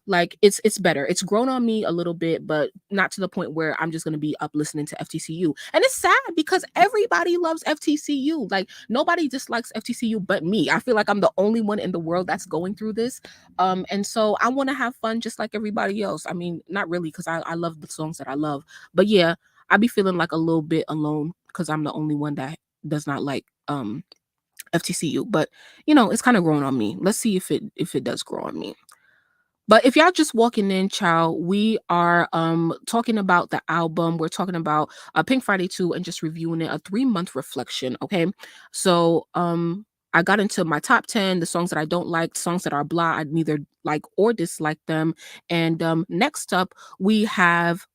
Speaker 1: like it's better. It's grown on me a little bit, but not to the point where I'm just gonna be up listening to FTCU. And it's sad because everybody loves FTCU. Like nobody dislikes FTCU but me. I feel like I'm the only one in the world that's going through this. And so I want to have fun just like everybody else. I mean, not really, because I love the songs that I love. But yeah, I be feeling like a little bit alone because I'm the only one that does not like FTCU. But it's kind of growing on me. Let's see if it does grow on me. But if y'all just walking in, child, we are talking about the album. We're talking about Pink Friday 2 and just reviewing it, a 3-month reflection. Okay. So I got into my top 10, the songs that I don't like, songs that are blah, I neither like or dislike them. And next up we have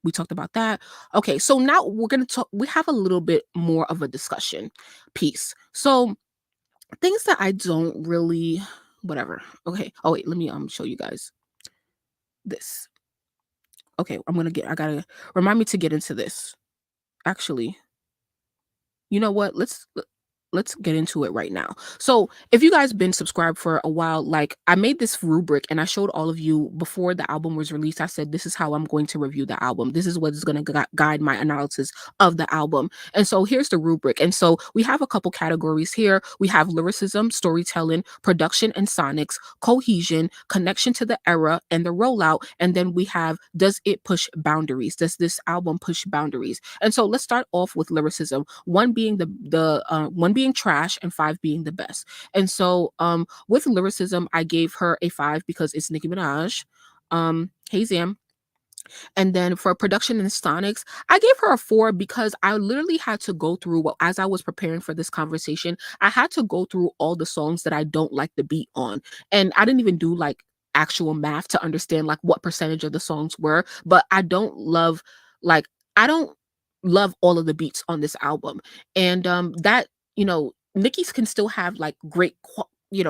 Speaker 1: we talked about that. Okay, so now we're gonna talk, we have a little bit more of a discussion piece. So things that I don't really whatever. Okay. Oh wait, let me show you guys this. Okay, I gotta remind me to get into this. Actually, you know what? let's get into it right now. So, if you guys been subscribed for a while, like I made this rubric and I showed all of you before the album was released. I said, this is how I'm going to review the album. This is what is going to guide my analysis of the album. And so, here's the rubric. And so, we have a couple categories here. We have lyricism, storytelling, production and sonics, cohesion, connection to the era, and the rollout. And then we have, does it push boundaries? Does this album push boundaries? And so, let's start off with lyricism. One being one being trash and five being the best. And so with lyricism, I gave her a 5 because it's Nicki Minaj. Hey Zam. And then for production and sonics, I gave her a 4 because I literally had to go through as I was preparing for this conversation, I had to go through all the songs that I don't like the beat on. And I didn't even do like actual math to understand like what percentage of the songs were, but like I don't love all of the beats on this album. And that, Nicki's can still have like great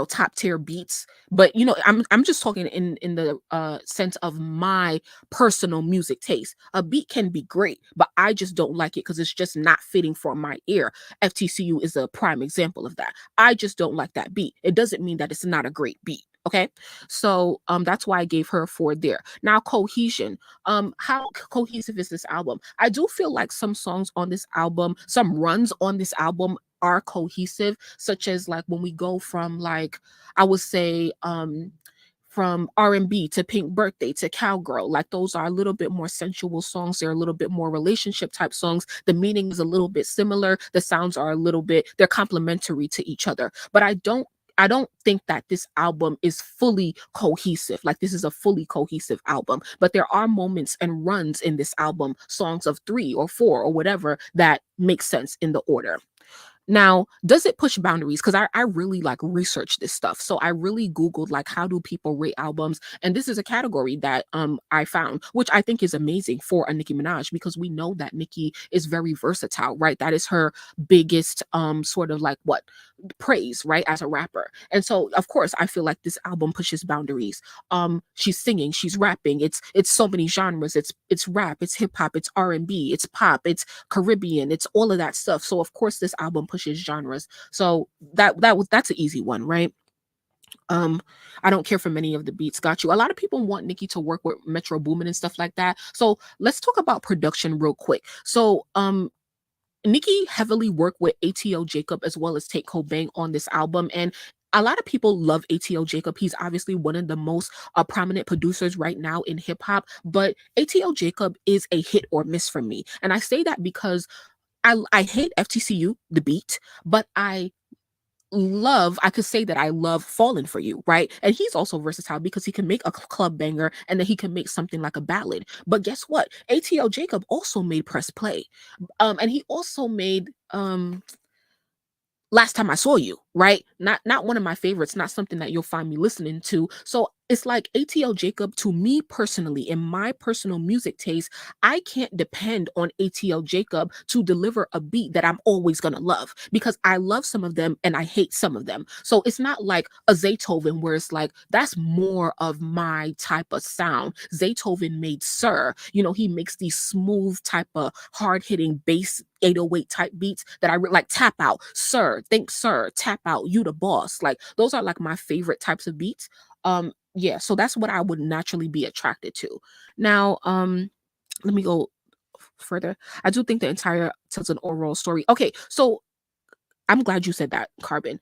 Speaker 1: top tier beats, but I'm just talking in the sense of my personal music taste. A beat can be great, but I just don't like it because it's just not fitting for my ear. FTCU is a prime example of that. I just don't like that beat. It doesn't mean that it's not a great beat. Okay, so that's why I gave her a 4 there. Now cohesion. How cohesive is this album? I do feel like some songs on this album, some runs on this album are cohesive, such as like when we go from like, I would say from R&B to Pink Birthday to Cowgirl, like those are a little bit more sensual songs. They're a little bit more relationship type songs. The meaning is a little bit similar. The sounds are they're complementary to each other. But I don't think that this album is fully cohesive. Like this is a fully cohesive album, but there are moments and runs in this album, songs of 3 or 4 or whatever, that make sense in the order. Now, does it push boundaries? Because I really like research this stuff. So I really Googled like how do people rate albums? And this is a category that I found, which I think is amazing for a Nicki Minaj, because we know that Nicki is very versatile, right? That is her biggest sort of like praise, right, as a rapper. And so of course I feel like this album pushes boundaries. She's singing, she's rapping, it's so many genres. It's rap, it's hip-hop, it's R&B, it's pop, it's Caribbean, it's all of that stuff. So of course this album pushes genres. So that's an easy one, right? I don't care for many of the beats. Got you. A lot of people want Nicki to work with Metro Boomin and stuff like that. So let's talk about production real quick. So Nicki heavily worked with ATO Jacob as well as Tate Cobain on this album, and a lot of people love ATO Jacob. He's obviously one of the most prominent producers right now in hip hop, but ATO Jacob is a hit or miss for me. And I say that because I hate FTCU, the beat, but I could say that I love Falling for You, right? And he's also versatile because he can make a club banger and then he can make something like a ballad. But guess what? ATO Jacob also made Press Play. And he also made Last Time I Saw You, right? Not one of my favorites, not something that you'll find me listening to. So it's like ATL Jacob, to me personally, in my personal music taste, I can't depend on ATL Jacob to deliver a beat that I'm always gonna love, because I love some of them and I hate some of them. So it's not like a Zaytoven where it's like, that's more of my type of sound. Zaytoven made Sir, he makes these smooth type of hard-hitting bass 808 type beats that I like. Tap Out, Sir, Think Sir, Tap Out, You the Boss. Like those are like my favorite types of beats. Yeah, so that's what I would naturally be attracted to. Now, let me go further. I do think the entire tells an overall story. Okay, so I'm glad you said that, Carbon.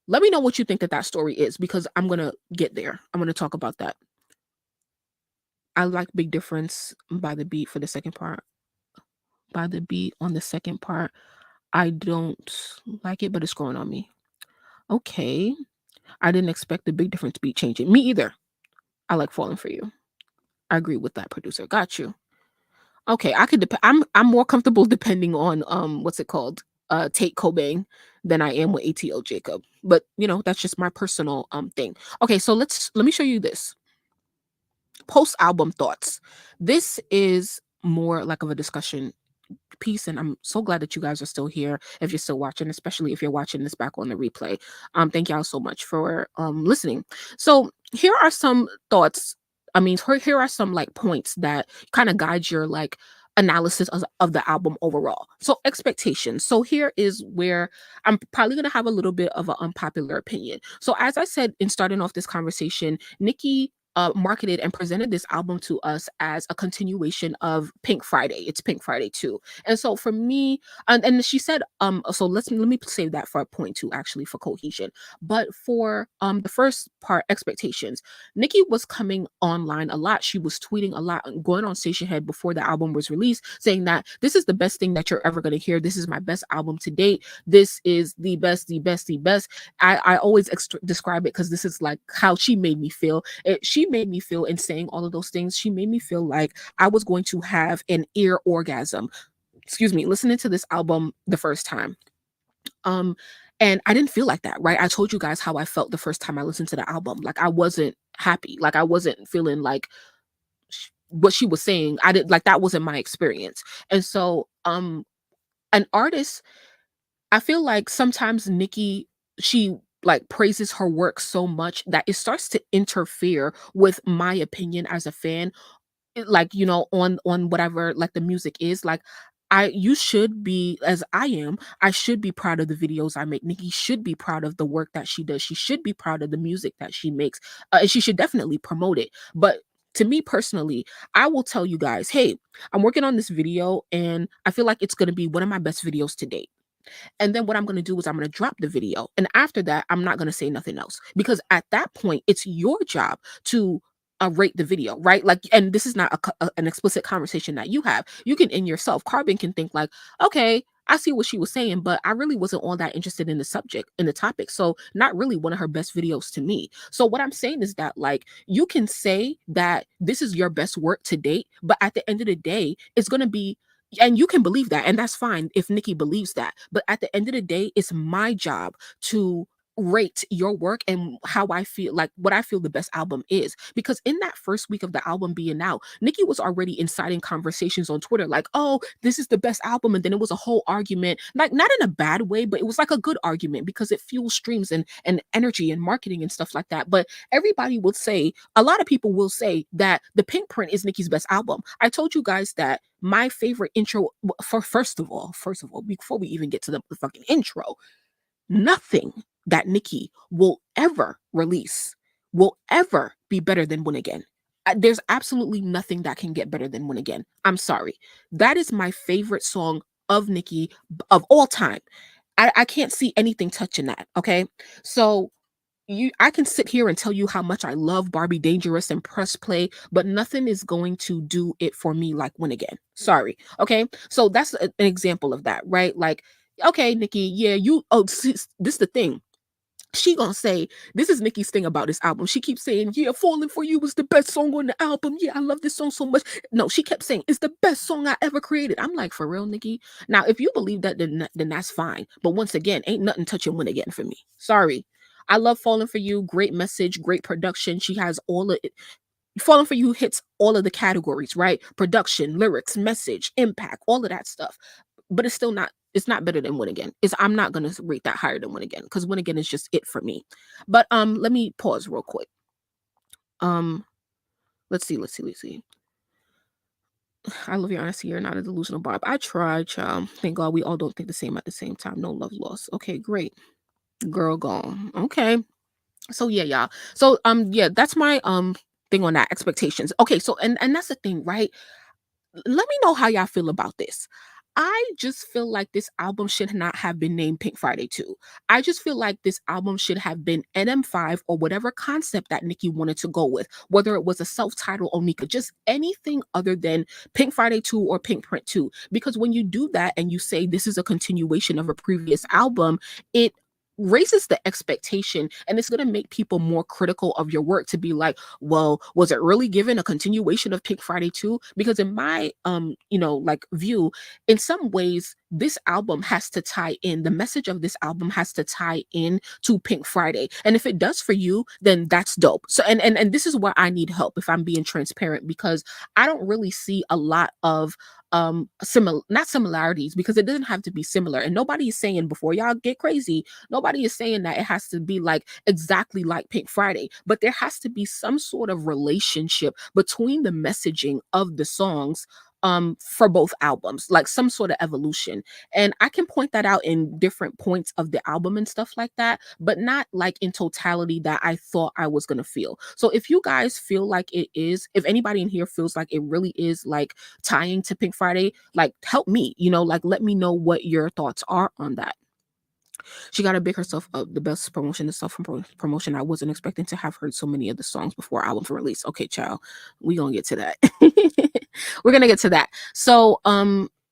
Speaker 1: Let me know what you think that story is, because I'm gonna get there. I'm gonna talk about that. I like Big Difference by the beat for the second part. By the beat on the second part, I don't like it, but it's growing on me. Okay, I didn't expect the Big Difference beat changing. Me either. I like Falling for You. I agree with that, producer. Got you. Okay, I could I'm more comfortable depending on what's it called? Tate Cobain than I am with ATO Jacob. But that's just my personal thing. Okay, so let me show you this. Post album thoughts. This is more like of a discussion piece, and I'm so glad that you guys are still here, if you're still watching, especially if you're watching this back on the replay. Thank y'all so much for listening. So here are some thoughts. I mean, here are some like points that kind of guide your like analysis of the album overall. So expectations. So here is where I'm probably gonna have a little bit of an unpopular opinion. So as I said in starting off this conversation, Nicki marketed and presented this album to us as a continuation of Pink Friday. It's Pink Friday 2. And so for me, and she said, so let me save that for a point two, actually, for cohesion. But for the first part, expectations, Nicki was coming online a lot. She was tweeting a lot, going on Station Head before the album was released, saying that this is the best thing that you're ever going to hear. This is my best album to date. This is the best, the best, the best. I always describe it because this is like how she made me feel. She made me feel, in saying all of those things, she made me feel like I was going to have an ear orgasm. Excuse me, listening to this album the first time. Um, and I didn't feel like that, right? I told you guys how I felt the first time I listened to the album. Like I wasn't happy. Like I wasn't feeling like what she was saying. I did like that wasn't my experience. And so an artist, I feel like sometimes Nicki, she like praises her work so much that it starts to interfere with my opinion as a fan, like, on whatever like the music is. Like you should be, as I am, I should be proud of the videos I make. Nicki should be proud of the work that she does. She should be proud of the music that she makes, and she should definitely promote it. But to me personally, I will tell you guys, hey, I'm working on this video and I feel like it's going to be one of my best videos to date. And then what I'm going to do is I'm going to drop the video. And after that, I'm not going to say nothing else, because at that point, it's your job to rate the video, right? Like, and this is not an explicit conversation that you have. You can, in yourself, Carbon can think like, okay, I see what she was saying, but I really wasn't all that interested in the subject, in the topic. So not really one of her best videos to me. So what I'm saying is that, like, you can say that this is your best work to date, but at the end of the day, it's going to be, and you can believe that, and that's fine if Nicki believes that. But at the end of the day, it's my job to rate your work and how I feel, like what I feel the best album is. Because in that first week of the album being out, Nicki was already inciting conversations on Twitter, like, oh, this is the best album. And then it was a whole argument, like not in a bad way, but it was like a good argument because it fuels streams and energy and marketing and stuff like that. But everybody will say, a lot of people will say that the Pink Print is Nicki's best album. I told you guys that my favorite intro, for first of all, before we even get to the fucking intro, nothing that Nicki will ever release will ever be better than Win Again. There's absolutely nothing that can get better than Win Again. I'm sorry. That is my favorite song of Nicki of all time. I can't see anything touching that. Okay. So I can sit here and tell you how much I love Barbie Dangerous and Press Play, but nothing is going to do it for me like Win Again. Sorry. Okay. So that's an example of that, right? Like, okay, Nicki, yeah, this is the thing. She gonna say, this is Nicki's thing about this album. She keeps saying, yeah, Falling For You was the best song on the album. Yeah, I love this song so much. No, she kept saying, it's the best song I ever created. I'm like, for real, Nicki? Now, if you believe that, then that's fine. But once again, ain't nothing touching Win Again for me. Sorry. I love Falling For You. Great message, great production. She has all of it. Falling For You hits all of the categories, right? Production, lyrics, message, impact, all of that stuff. But it's not better than Win Again. I'm not gonna rate that higher than Win Again, because Win Again is just it for me. But let me pause real quick. Let's see. I love your honesty. You're not a delusional Barb. I tried, child. Thank God we all don't think the same at the same time. No love lost. Okay, great. Girl gone. Okay. So yeah, y'all. So yeah, that's my thing on that, expectations. Okay, so and that's the thing, right? Let me know how y'all feel about this. I just feel like this album should not have been named Pink Friday 2. I just feel like this album should have been NM5 or whatever concept that Nicki wanted to go with, whether it was a self-title or Nika, just anything other than Pink Friday 2 or Pink Print 2. Because when you do that and you say this is a continuation of a previous album, it raises the expectation, and it's going to make people more critical of your work, to be like, well, was it really given a continuation of Pink Friday 2? Because in my like view, in some ways this album has to tie in, the message of this album has to tie in to Pink Friday. And if it does for you, then that's dope. So and this is where I need help, if I'm being transparent, because I don't really see a lot of not similarities, because it doesn't have to be similar. And nobody is saying, before y'all get crazy, nobody is saying that it has to be like exactly like Pink Friday, but there has to be some sort of relationship between the messaging of the songs for both albums, like some sort of evolution. And I can point that out in different points of the album and stuff like that, but not like in totality that I thought I was going to feel. So if you guys feel like it is, if anybody in here feels like it really is like tying to Pink Friday, like help me, like let me know what your thoughts are on that. She got to big herself up. The best promotion is self promotion. I wasn't expecting to have heard so many of the songs before album release. Okay, child, we gonna get to that. We're gonna get to that. So,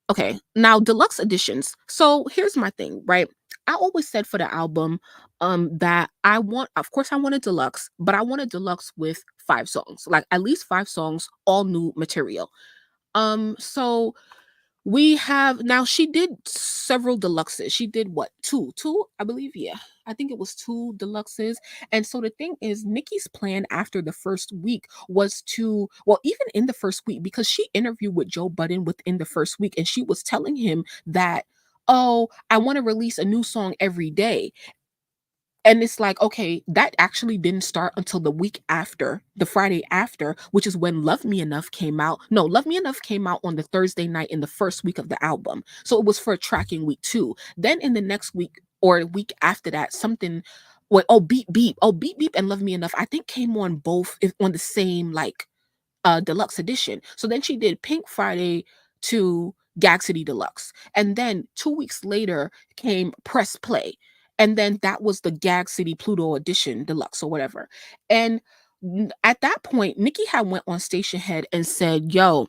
Speaker 1: okay, now deluxe editions. So here's my thing, right? I always said for the album, that I want, of course, I want a deluxe, but I want a deluxe with 5 songs, like at least 5 songs, all new material. So we have now she did several deluxes. She did what? Two, I believe. Yeah. I think it was 2 deluxes. And so the thing is, Nicki's plan after the first week was to, well, even in the first week, because she interviewed with Joe Budden within the first week, and she was telling him that, oh, I want to release a new song every day. And it's like, okay, that actually didn't start until the week after, the Friday after, which is when Love Me Enough came out. No, Love Me Enough came out on the Thursday night in the first week of the album. So it was for tracking week 2. Then in the next week or week after that, something, what, oh, Beep Beep. Oh, Beep Beep and Love Me Enough, I think came on both on the same like deluxe edition. So then she did Pink Friday to Gag City Deluxe. And then 2 weeks later came Press Play. And then that was the Gag City Pluto edition deluxe or whatever. And at that point, Nicki had went on Station Head and said, yo,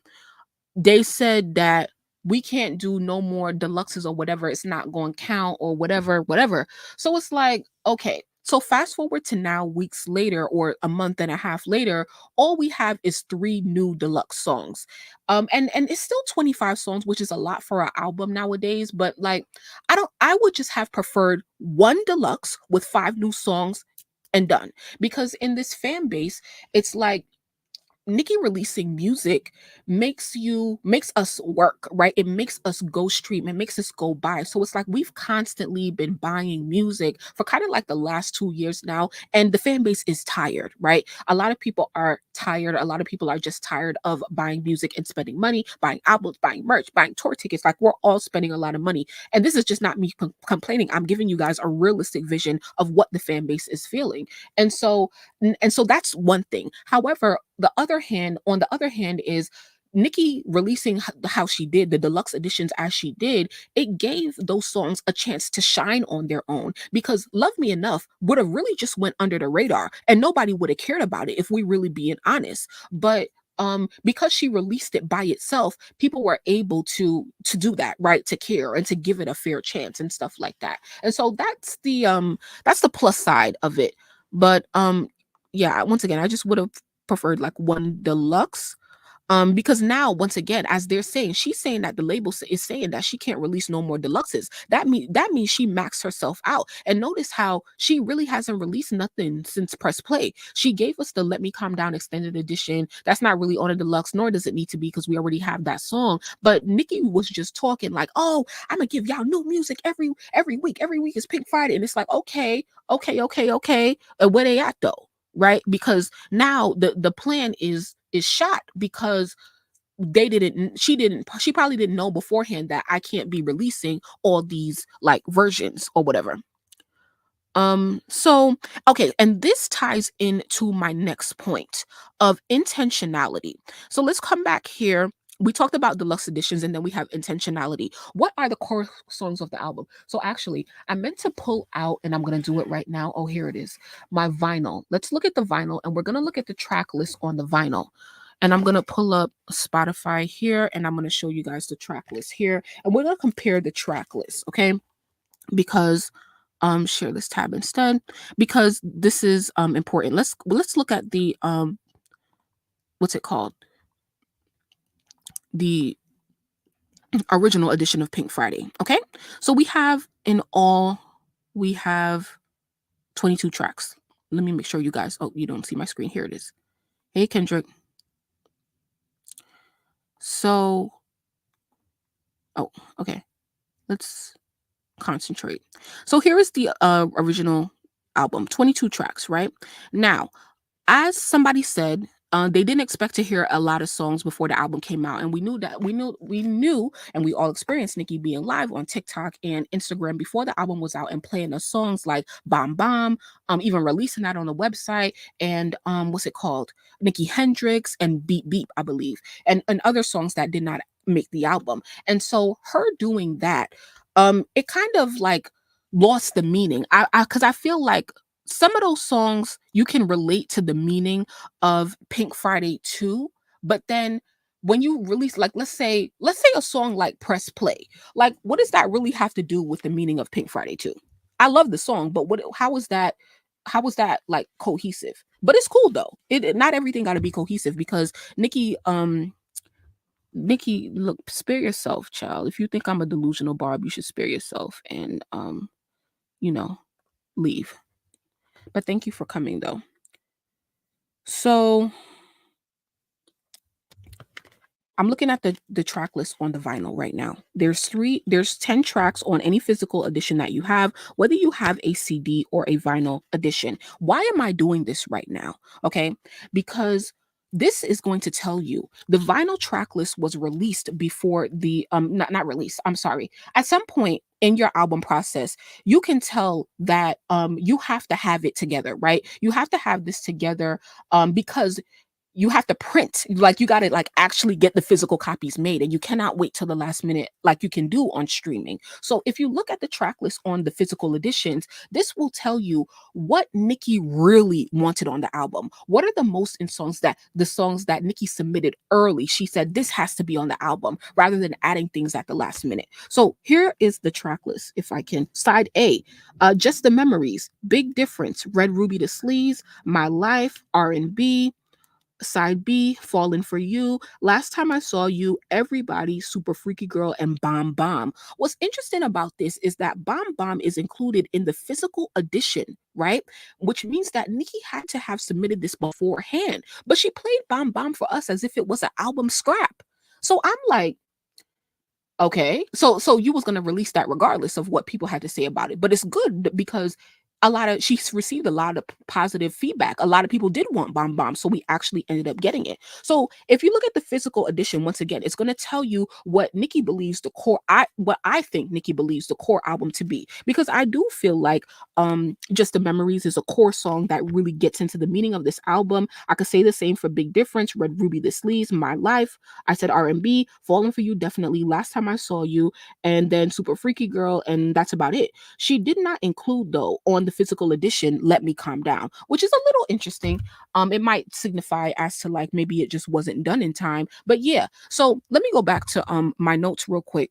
Speaker 1: they said that we can't do no more deluxes or whatever. It's not going to count or whatever, whatever. So it's like, okay. So fast forward to now, weeks later or a month and a half later, all we have is 3 new deluxe songs. And it's still 25 songs, which is a lot for an album nowadays. But like, I would just have preferred 1 deluxe with 5 new songs and done. Because in this fan base, it's like Nicki releasing music makes us work, right? It makes us go stream, it makes us go buy. So it's like we've constantly been buying music for kind of like the last 2 years now, and the fan base is tired, right? A lot of people are tired. A lot of people are just tired of buying music and spending money, buying albums, buying merch, buying tour tickets. Like we're all spending a lot of money, and this is just not me complaining. I'm giving you guys a realistic vision of what the fan base is feeling, and so that's one thing. However, on the other hand, is Nicki releasing how she did the deluxe editions as she did, it gave those songs a chance to shine on their own, because Love Me Enough would have really just went under the radar and nobody would have cared about it if we really being honest. But because she released it by itself, people were able to do that, right? To care and to give it a fair chance and stuff like that. And so that's the plus side of it. But yeah, once again, I just would have preferred like 1 deluxe, because now once again, as they're saying, she's saying that the label is saying that she can't release no more deluxes. That means she maxed herself out. And notice how she really hasn't released nothing since Press Play. She gave us the Let Me Calm Down extended edition. That's not really on a deluxe, nor does it need to be, because we already have that song. But Nicki was just talking like, oh, I'm gonna give y'all new music every week. Every week is Pink Friday. And it's like, okay. And where they at though? Right? Because now the plan is shot, because she probably didn't know beforehand that I can't be releasing all these like versions or whatever. So okay, and this ties into my next point of intentionality. So let's come back here. We talked about deluxe editions, and then we have intentionality. What are the core songs of the album? So actually, I meant to pull out, and I'm gonna do it right now. Oh, here it is, my vinyl. Let's look at the vinyl, and we're gonna look at the track list on the vinyl. And I'm gonna pull up Spotify here, and I'm gonna show you guys the track list here, and we're gonna compare the track list, okay? Because share this tab instead, because this is important. Let's look at the what's it called, the original edition of Pink Friday. Okay, so we have 22 tracks. Let me make sure you guys, oh, you don't see my screen. Here it is. Hey Kendrick. So oh, okay, let's concentrate. So here is the original album, 22 tracks, right? Now, as somebody said, they didn't expect to hear a lot of songs before the album came out, and we knew, and we all experienced Nicki being live on TikTok and Instagram before the album was out and playing the songs like Bomb Bomb, even releasing that on the website, and what's it called, Nikki Hendrix and Beep Beep, I believe, and other songs that did not make the album. And so her doing that, it kind of like lost the meaning. Because I feel like some of those songs you can relate to the meaning of Pink Friday 2, but then when you release, like, let's say a song like Press Play, like what does that really have to do with the meaning of Pink Friday 2? I love the song, but what how is that like cohesive? But it's cool though. Not everything got to be cohesive because Nikki, look, spare yourself, child. If you think I'm a delusional Barb, you should spare yourself and you know, leave. But thank you for coming though. So I'm looking at the track list on the vinyl right now. There's 10 tracks on any physical edition that you have, whether you have a CD or a vinyl edition. Why am I doing this right now? Okay? Because this is going to tell you the vinyl track list was released before the not released, I'm sorry. At some point in your album process, you can tell that you have to have it together, right? You have to have this together because you have to print, like you got to like actually get the physical copies made, and you cannot wait till the last minute like you can do on streaming. So if you look at the track list on the physical editions, this will tell you what Nicki really wanted on the album. What are the songs that Nicki submitted early? She said this has to be on the album rather than adding things at the last minute. So here is the track list, if I can. Side A, Just the Memories, Big Difference, Red Ruby to Sleaze, My Life, R&B. Side B, Falling for You, Last Time I Saw You, Everybody, Super Freaky Girl, and Bomb Bomb. What's interesting about this is that Bomb Bomb is included in the physical edition, right? Which means that Nicki had to have submitted this beforehand, but she played Bomb Bomb for us as if it was an album scrap. So I'm like, okay, so you was gonna release that regardless of what people had to say about it, but it's good because she's received a lot of positive feedback. A lot of people did want Bomb Bomb, so we actually ended up getting it. So if you look at the physical edition, once again, it's gonna tell you what Nicki believes the core. What I think Nicki believes the core album to be, because I do feel like Just the Memories is a core song that really gets into the meaning of this album. I could say the same for Big Difference, Red Ruby the Sleaze, My Life. I said R&B, Falling for You, definitely, Last Time I Saw You, and then Super Freaky Girl, and that's about it. She did not include, though, on the physical edition, Let Me Calm Down, which is a little interesting. It might signify as to like maybe it just wasn't done in time. But yeah, so let me go back to my notes real quick.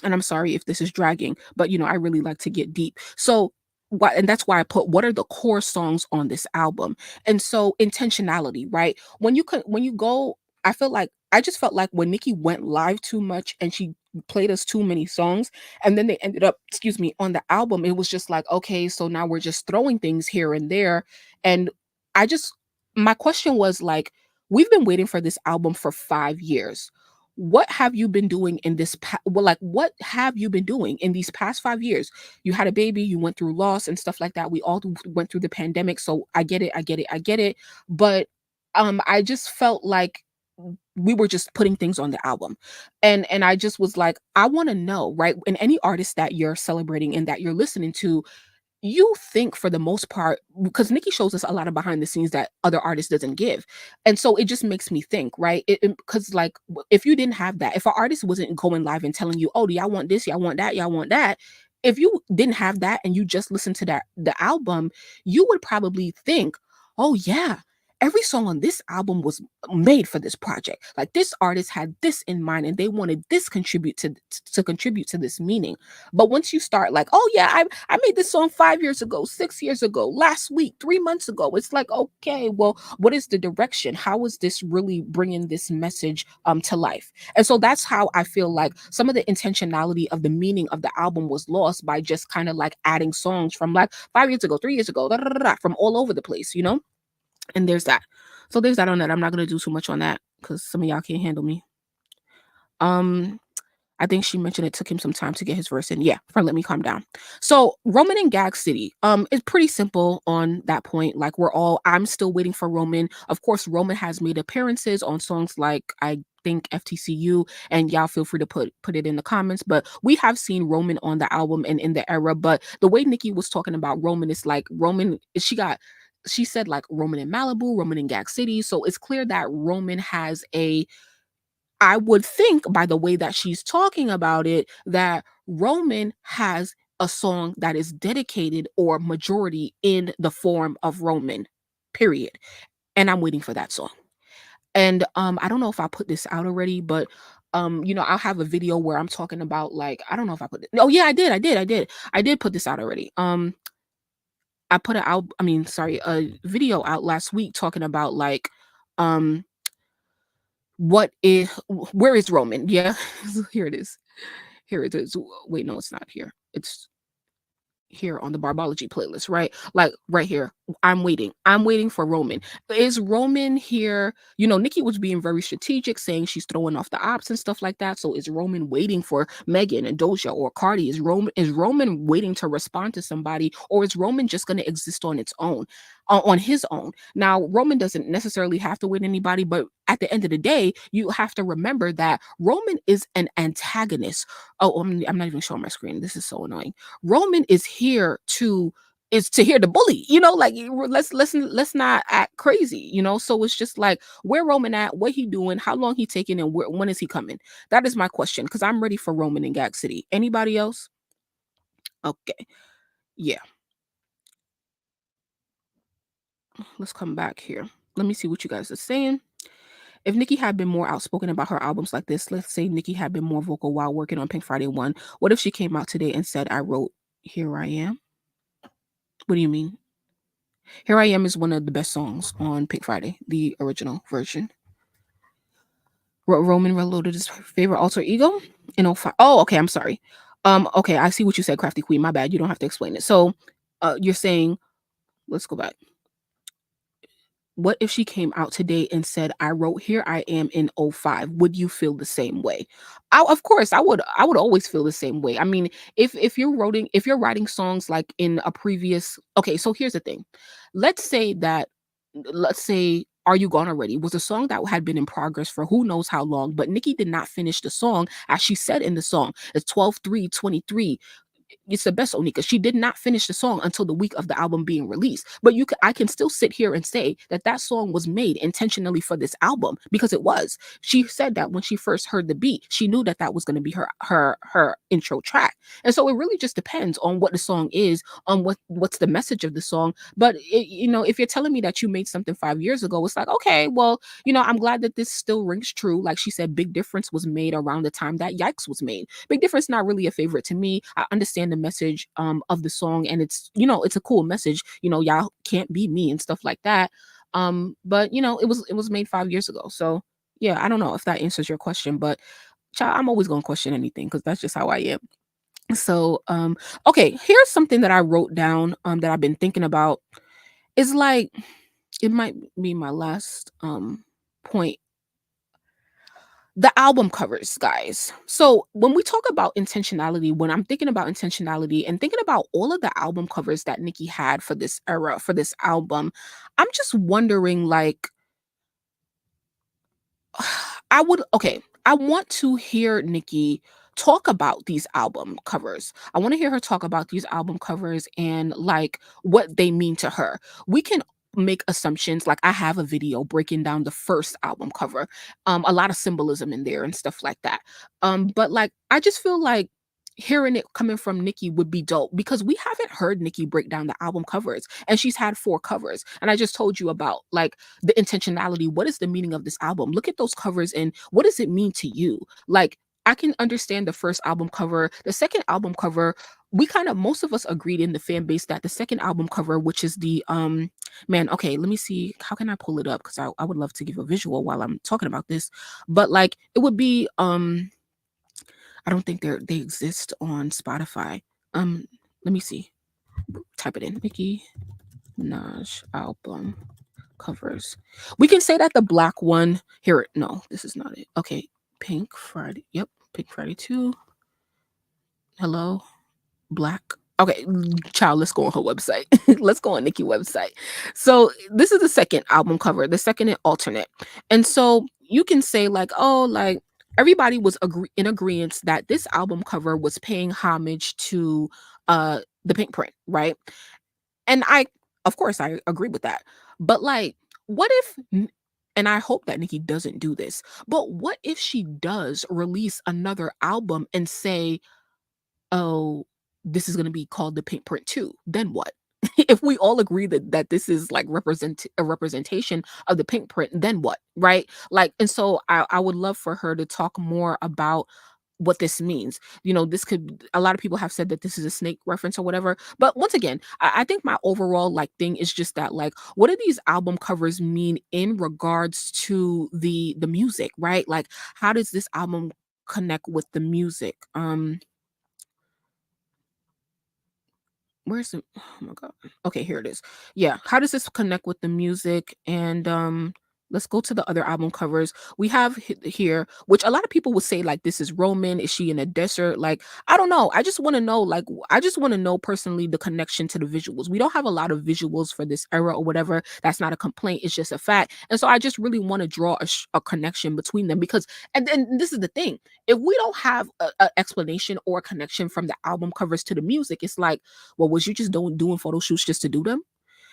Speaker 1: And I'm sorry if this is dragging, but I really like to get deep. So and that's why I put what are the core songs on this album. And so intentionality, right? When you go, I just felt like when Nicki went live too much and she played us too many songs, and then they ended up, excuse me, on the album, it was just like, okay, so now we're just throwing things here and there. And I just my question was like, we've been waiting for this album for 5 years. What have you been doing in what have you been doing in these past 5 years? You had a baby, you went through loss and stuff like that. We all went through the pandemic, so I get it, I get it. But I just felt like we were just putting things on the album, and I just was like, I want to know, right? And any artist that you're celebrating and that you're listening to, you think for the most part, because Nicki shows us a lot of behind the scenes that other artists doesn't give. And so it just makes me think, right? Because like if you didn't have that, if an artist wasn't going live and telling you, oh, do y'all want this, y'all want that, y'all want that, if you didn't have that and you just listened to the album, you would probably think, oh yeah, every song on this album was made for this project. Like this artist had this in mind and they wanted this contribute to this meaning. But once you start like, oh yeah, I made this song 5 years ago, 6 years ago, last week, 3 months ago. It's like, okay, well, what is the direction? How is this really bringing this message to life? And so that's how I feel like some of the intentionality of the meaning of the album was lost by just kind of like adding songs from like 5 years ago, 3 years ago, from all over the place. And there's that. So there's that on that. I'm not gonna do too much on that because some of y'all can't handle me. Um I think she mentioned it took him some time to get his verse in. Yeah, for Let Me Calm Down. So Roman and Gag City, it's pretty simple on that point. Like I'm still waiting for Roman. Of course, Roman has made appearances on songs like I think FTCU, and y'all feel free to put it in the comments. But we have seen Roman on the album and in the era. But the way Nicki was talking about Roman is like Roman, she said like Roman in Malibu, Roman in Gag City. So it's clear that Roman has I would think by the way that she's talking about it, that Roman has a song that is dedicated or majority in the form of Roman, period. And I'm waiting for that song. And I don't know if I put this out already, but I'll have a video where I'm talking about like I don't know if I put it. Oh yeah, I did put this out already. I put a video out last week talking about like um what is where is Roman? Yeah. Here it is. Here it is. Wait, no, it's not here. It's here on the bArBoLoGiE playlist, right? Like right here. I'm waiting. I'm waiting for Roman. Is Roman here? Nicki was being very strategic, saying she's throwing off the ops and stuff like that. So is Roman waiting for Megan and Doja or Cardi? Is Roman waiting to respond to somebody, or is Roman just going to exist on its own, on his own? Now, Roman doesn't necessarily have to wait anybody, but at the end of the day, you have to remember that Roman is an antagonist. Oh, I'm not even showing my screen. This is so annoying. Roman is to hear the bully, like let's not act crazy, so it's just like where Roman at, what he doing, how long he taking, and when is he coming? That is my question, because I'm ready for Roman in Gag City. Anybody else? Okay, yeah, let's come back here. Let me see what you guys are saying. If Nicki had been more outspoken about her albums like this, let's say Nicki had been more vocal while working on Pink Friday 1, what if she came out today and said, I wrote Here I Am? What do you mean? Here I Am is one of the best songs on Pink Friday, the original version. Roman reloaded his favorite alter ego in '05. Oh, okay, I'm sorry. Okay, I see what you said, Crafty Queen. My bad. You don't have to explain it. So, you're saying, let's go back. What if she came out today and said, I wrote Here I Am in '05? Would you feel the same way? Of course, I would always feel the same way. I mean, if you're writing songs like in a previous, okay, so here's the thing. Let's say Are You Gone Already was a song that had been in progress for who knows how long, but Nicki did not finish the song. As she said in the song, it's 12/3/23. It's the best, Onika. She did not finish the song until the week of the album being released. But I can still sit here and say that that song was made intentionally for this album, because it was. She said that when she first heard the beat, she knew that that was going to be her intro track. And so it really just depends on what the song is, on what's the message of the song. But if you're telling me that you made something 5 years ago, it's like, okay, well, I'm glad that this still rings true. Like she said, Big Difference was made around the time that Yikes was made. Big Difference not really a favorite to me. I understand the message of the song, and it's a cool message. Y'all can't be me and stuff like that. But it was made 5 years ago. So yeah, I don't know if that answers your question, but child, I'm always gonna question anything because that's just how I am. So okay, here's something that I wrote down that I've been thinking about. Is like it might be my last point. The album covers, guys. So when we talk about intentionality, when I'm thinking about intentionality and thinking about all of the album covers that Nicki had for this era, for this album, I'm just wondering, like, I want to hear Nicki talk about these album covers. I want to hear her talk about these album covers and like what they mean to her. We can make assumptions. Like I have a video breaking down the first album cover. A lot of symbolism in there and stuff like that. But like I just feel like hearing it coming from Nicki would be dope, because we haven't heard Nicki break down the album covers, and she's had 4 covers. And I just told you about like the intentionality. What is the meaning of this album? Look at those covers and what does it mean to you? Like I can understand the first album cover, the second album cover. We kind of, most of us agreed in the fan base that the second album cover, which is the man, okay, let me see, how can I pull it up, because I would love to give a visual while I'm talking about this. But like it would be I don't think they exist on Spotify. Let me see. Type it in. Nicki Minaj album covers. We can say that the black one here. No, this is not it. Okay, Pink Friday. Yep. Pink Friday 2. Hello. Black. Okay, child, let's go on her website. Let's go on Nicki website. So this is the second album cover, the second and alternate. And so you can say like, oh, like everybody was in agreement that this album cover was paying homage to the pink print, right? And I, of course, I agree with that. But like, what if and I hope that Nicki doesn't do this, but what if she does release another album and say, oh, this is gonna be called the Pink Print 2, then what? If we all agree that this is like a representation of the pink print, then what? Right? Like, and so I would love for her to talk more about what this means. This could a lot of people have said that this is a snake reference or whatever. But once again, I think my overall like thing is just that like what do these album covers mean in regards to the music, right? Like how does this album connect with the music? Where's the oh my god. Okay, here it is. Yeah, how does this connect with the music? And let's go to the other album covers. We have here, which a lot of people would say like this is Roman. Is she in a desert? Like, I don't know. I just want to know, like, I just want to know personally the connection to the visuals. We don't have a lot of visuals for this era or whatever. That's not a complaint, it's just a fact. And so I just really want to draw a connection between them because and then this is the thing. If we don't have a explanation or a connection from the album covers to the music, it's like, well, was you just doing photo shoots just to do them?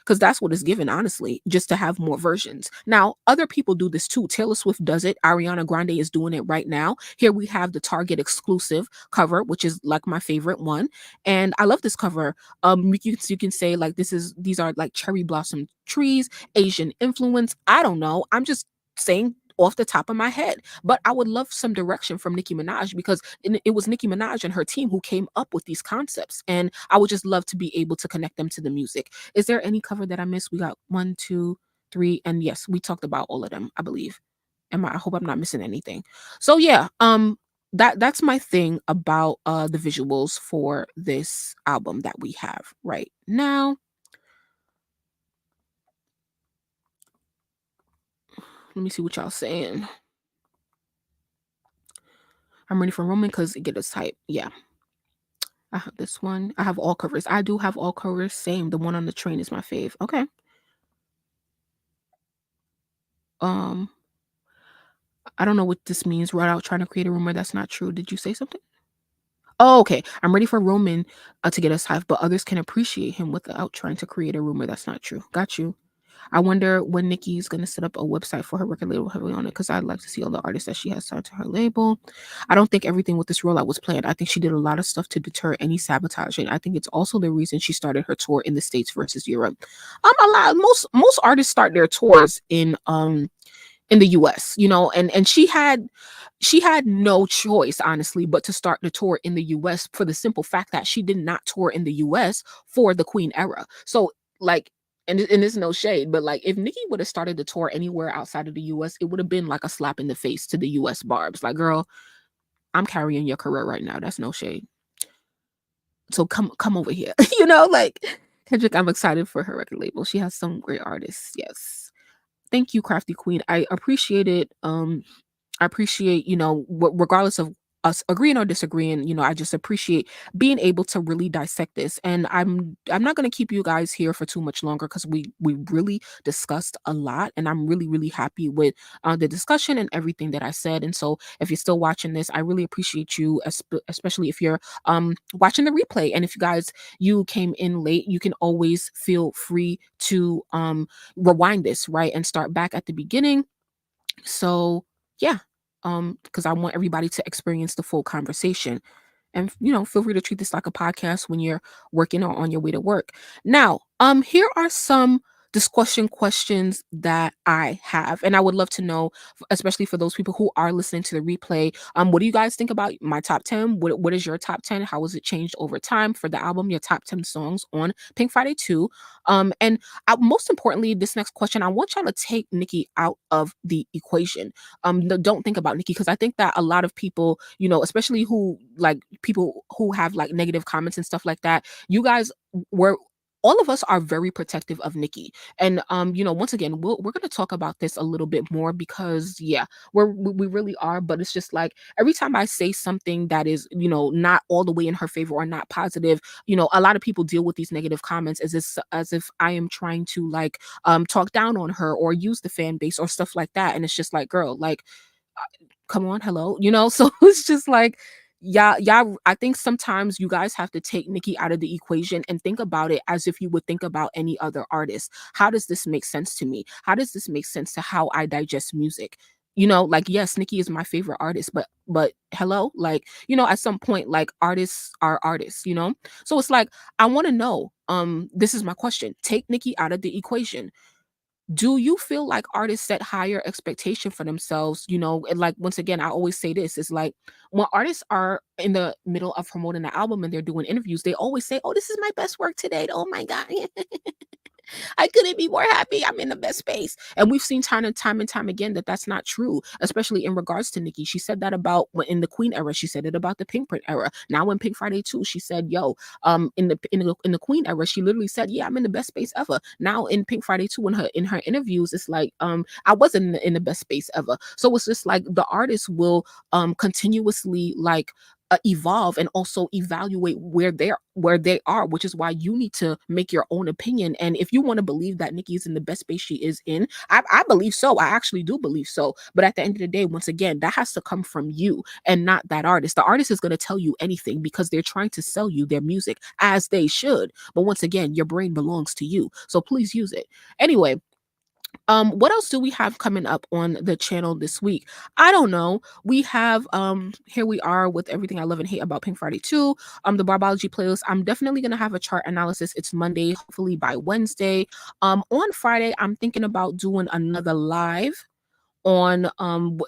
Speaker 1: Because that's what it's given, honestly, just to have more versions. Now, other people do this too. Taylor Swift does it. Ariana Grande is doing it right now. Here we have the Target exclusive cover, which is like my favorite one, and I love this cover. You can say like these are like cherry blossom trees, Asian influence. I don't know. I'm just saying off the top of my head. But I would love some direction from Nicki Minaj because it was Nicki Minaj and her team who came up with these concepts. And I would just love to be able to connect them to the music. Is there any cover that I missed? We got 1, 2, 3, and yes, we talked about all of them, I believe. I hope I'm not missing anything. So yeah, that's my thing about the visuals for this album that we have right now. Let me see what y'all saying. I'm ready for Roman because it get us hype. Yeah. I have this one. I have all covers. I do have all covers. Same. The one on the train is my fave. Okay. Um, I don't know what this means. Right out trying to create a rumor that's not true. Did you say something? Oh, okay. I'm ready for Roman to get us hype, but others can appreciate him without trying to create a rumor that's not true. Got you. I wonder when Nicki's gonna set up a website for her record label heavily on it because I'd like to see all the artists that she has signed to her label. I don't think everything with this rollout was planned. I think she did a lot of stuff to deter any sabotaging. I think it's also the reason she started her tour in the States versus Europe. A lot most artists start their tours in the US, and she had no choice honestly but to start the tour in the US for the simple fact that she did not tour in the US for the Queen era. So like and there's no shade, but like if Nicki would have started the tour anywhere outside of the US, it would have been like a slap in the face to the US barbs. Like, girl, I'm carrying your career right now. That's no shade. So come over here. Like Kendrick, I'm excited for her record label. She has some great artists. Yes. Thank you, Crafty Queen. I appreciate it. I appreciate, regardless of us agreeing or disagreeing, I just appreciate being able to really dissect this. And I'm not gonna keep you guys here for too much longer because we really discussed a lot, and I'm really, really happy with the discussion and everything that I said. And so if you're still watching this, I really appreciate you, especially if you're watching the replay. And if you came in late, you can always feel free to rewind this, right, and start back at the beginning. So yeah, because I want everybody to experience the full conversation. And feel free to treat this like a podcast when you're working or on your way to work. Now, here are some discussion questions that I have, and I would love to know, especially for those people who are listening to the replay, what do you guys think about my top 10? What is your top 10? How has it changed over time for the album? Your top 10 songs on Pink Friday 2. And most importantly, this next question, I want y'all to take Nicki out of the equation. Don't think about Nicki because I think that a lot of people, especially who like people who have like negative comments and stuff like that, you guys were all of us are very protective of Nicki. And once again, we're gonna talk about this a little bit more because yeah, we really are. But it's just like every time I say something that is, not all the way in her favor or not positive, a lot of people deal with these negative comments as if I am trying to like talk down on her or use the fan base or stuff like that. And it's just like, girl, like come on, hello, so it's just like, yeah, I think sometimes you guys have to take Nicki out of the equation and think about it as if you would think about any other artist. How does this make sense to me? How does this make sense to how I digest music? Like, yes, Nicki is my favorite artist, but hello, like, at some point, like, artists are artists, so it's like, I want to know, this is my question: take Nicki out of the equation. Do you feel like artists set higher expectation for themselves? And like, once again, I always say this: it's like when artists are in the middle of promoting the album and they're doing interviews, they always say, "Oh, this is my best work to date. Oh my god." I couldn't be more happy. I'm in the best space. And we've seen time and time again that that's not true, especially in regards to Nicki. She said that about in the Queen era. She said it about the Pink Print era. Now in Pink Friday 2, she said, "Yo, in the Queen era, she literally said, yeah, I'm in the best space ever." Now in Pink Friday 2, in her interviews, it's like, I wasn't in the best space ever. So it's just like the artist will continuously like evolve and also evaluate where they are, which is why you need to make your own opinion. And if you want to believe that Nicki is in the best space she is in, I believe so. I actually do believe so. But at the end of the day, once again, that has to come from you and not that artist. The artist is going to tell you anything because they're trying to sell you their music, as they should. But once again, your brain belongs to you, so please use it. Anyway, what else do we have coming up on the channel this week? I don't know. We have here we are with everything I love and hate about Pink Friday 2, the bArBoLoGiE playlist. I'm definitely gonna have a chart analysis. It's Monday, hopefully by Wednesday. On Friday, I'm thinking about doing another live on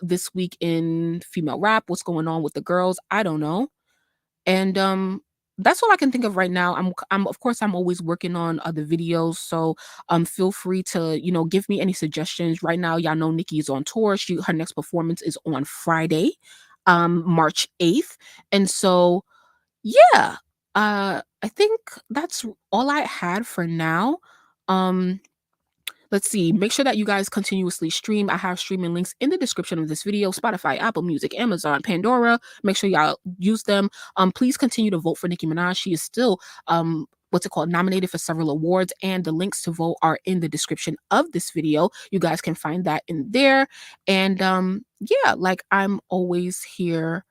Speaker 1: this week in female rap. What's going on with the girls? I don't know. And that's all I can think of right now. I'm of course I'm always working on other videos, so feel free to, give me any suggestions. Right now, y'all know Nicki is on tour. Her next performance is on Friday, March 8th. And so yeah, I think that's all I had for now. Um Let's see. Make sure that you guys continuously stream. I have streaming links in the description of this video: Spotify, Apple Music, Amazon, Pandora. Make sure y'all use them. Please continue to vote for Nicki Minaj. She is still what's it called, nominated for several awards, and the links to vote are in the description of this video. You guys can find that in there. And yeah, like, I'm always here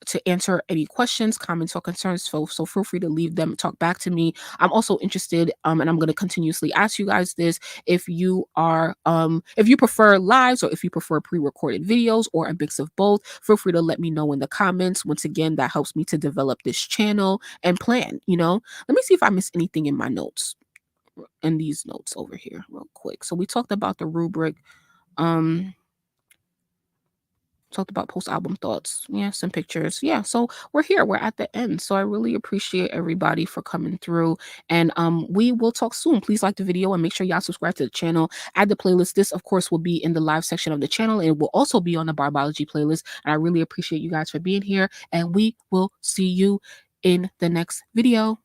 Speaker 1: to answer any questions, comments, or concerns. So feel free to leave them, talk back to me. I'm also interested, and I'm going to continuously ask you guys this: if you are, if you prefer lives or if you prefer pre-recorded videos or a mix of both, feel free to let me know in the comments. Once again, that helps me to develop this channel and plan. Let me see if I missed anything in my notes, in these notes over here, real quick. So we talked about the rubric. Talked about post-album thoughts. Yeah, some pictures. Yeah, so we're here. We're at the end. So I really appreciate everybody for coming through. And we will talk soon. Please like the video and make sure y'all subscribe to the channel. Add the playlist. This, of course, will be in the live section of the channel, and it will also be on the bArBoLoGiE playlist. And I really appreciate you guys for being here. And we will see you in the next video.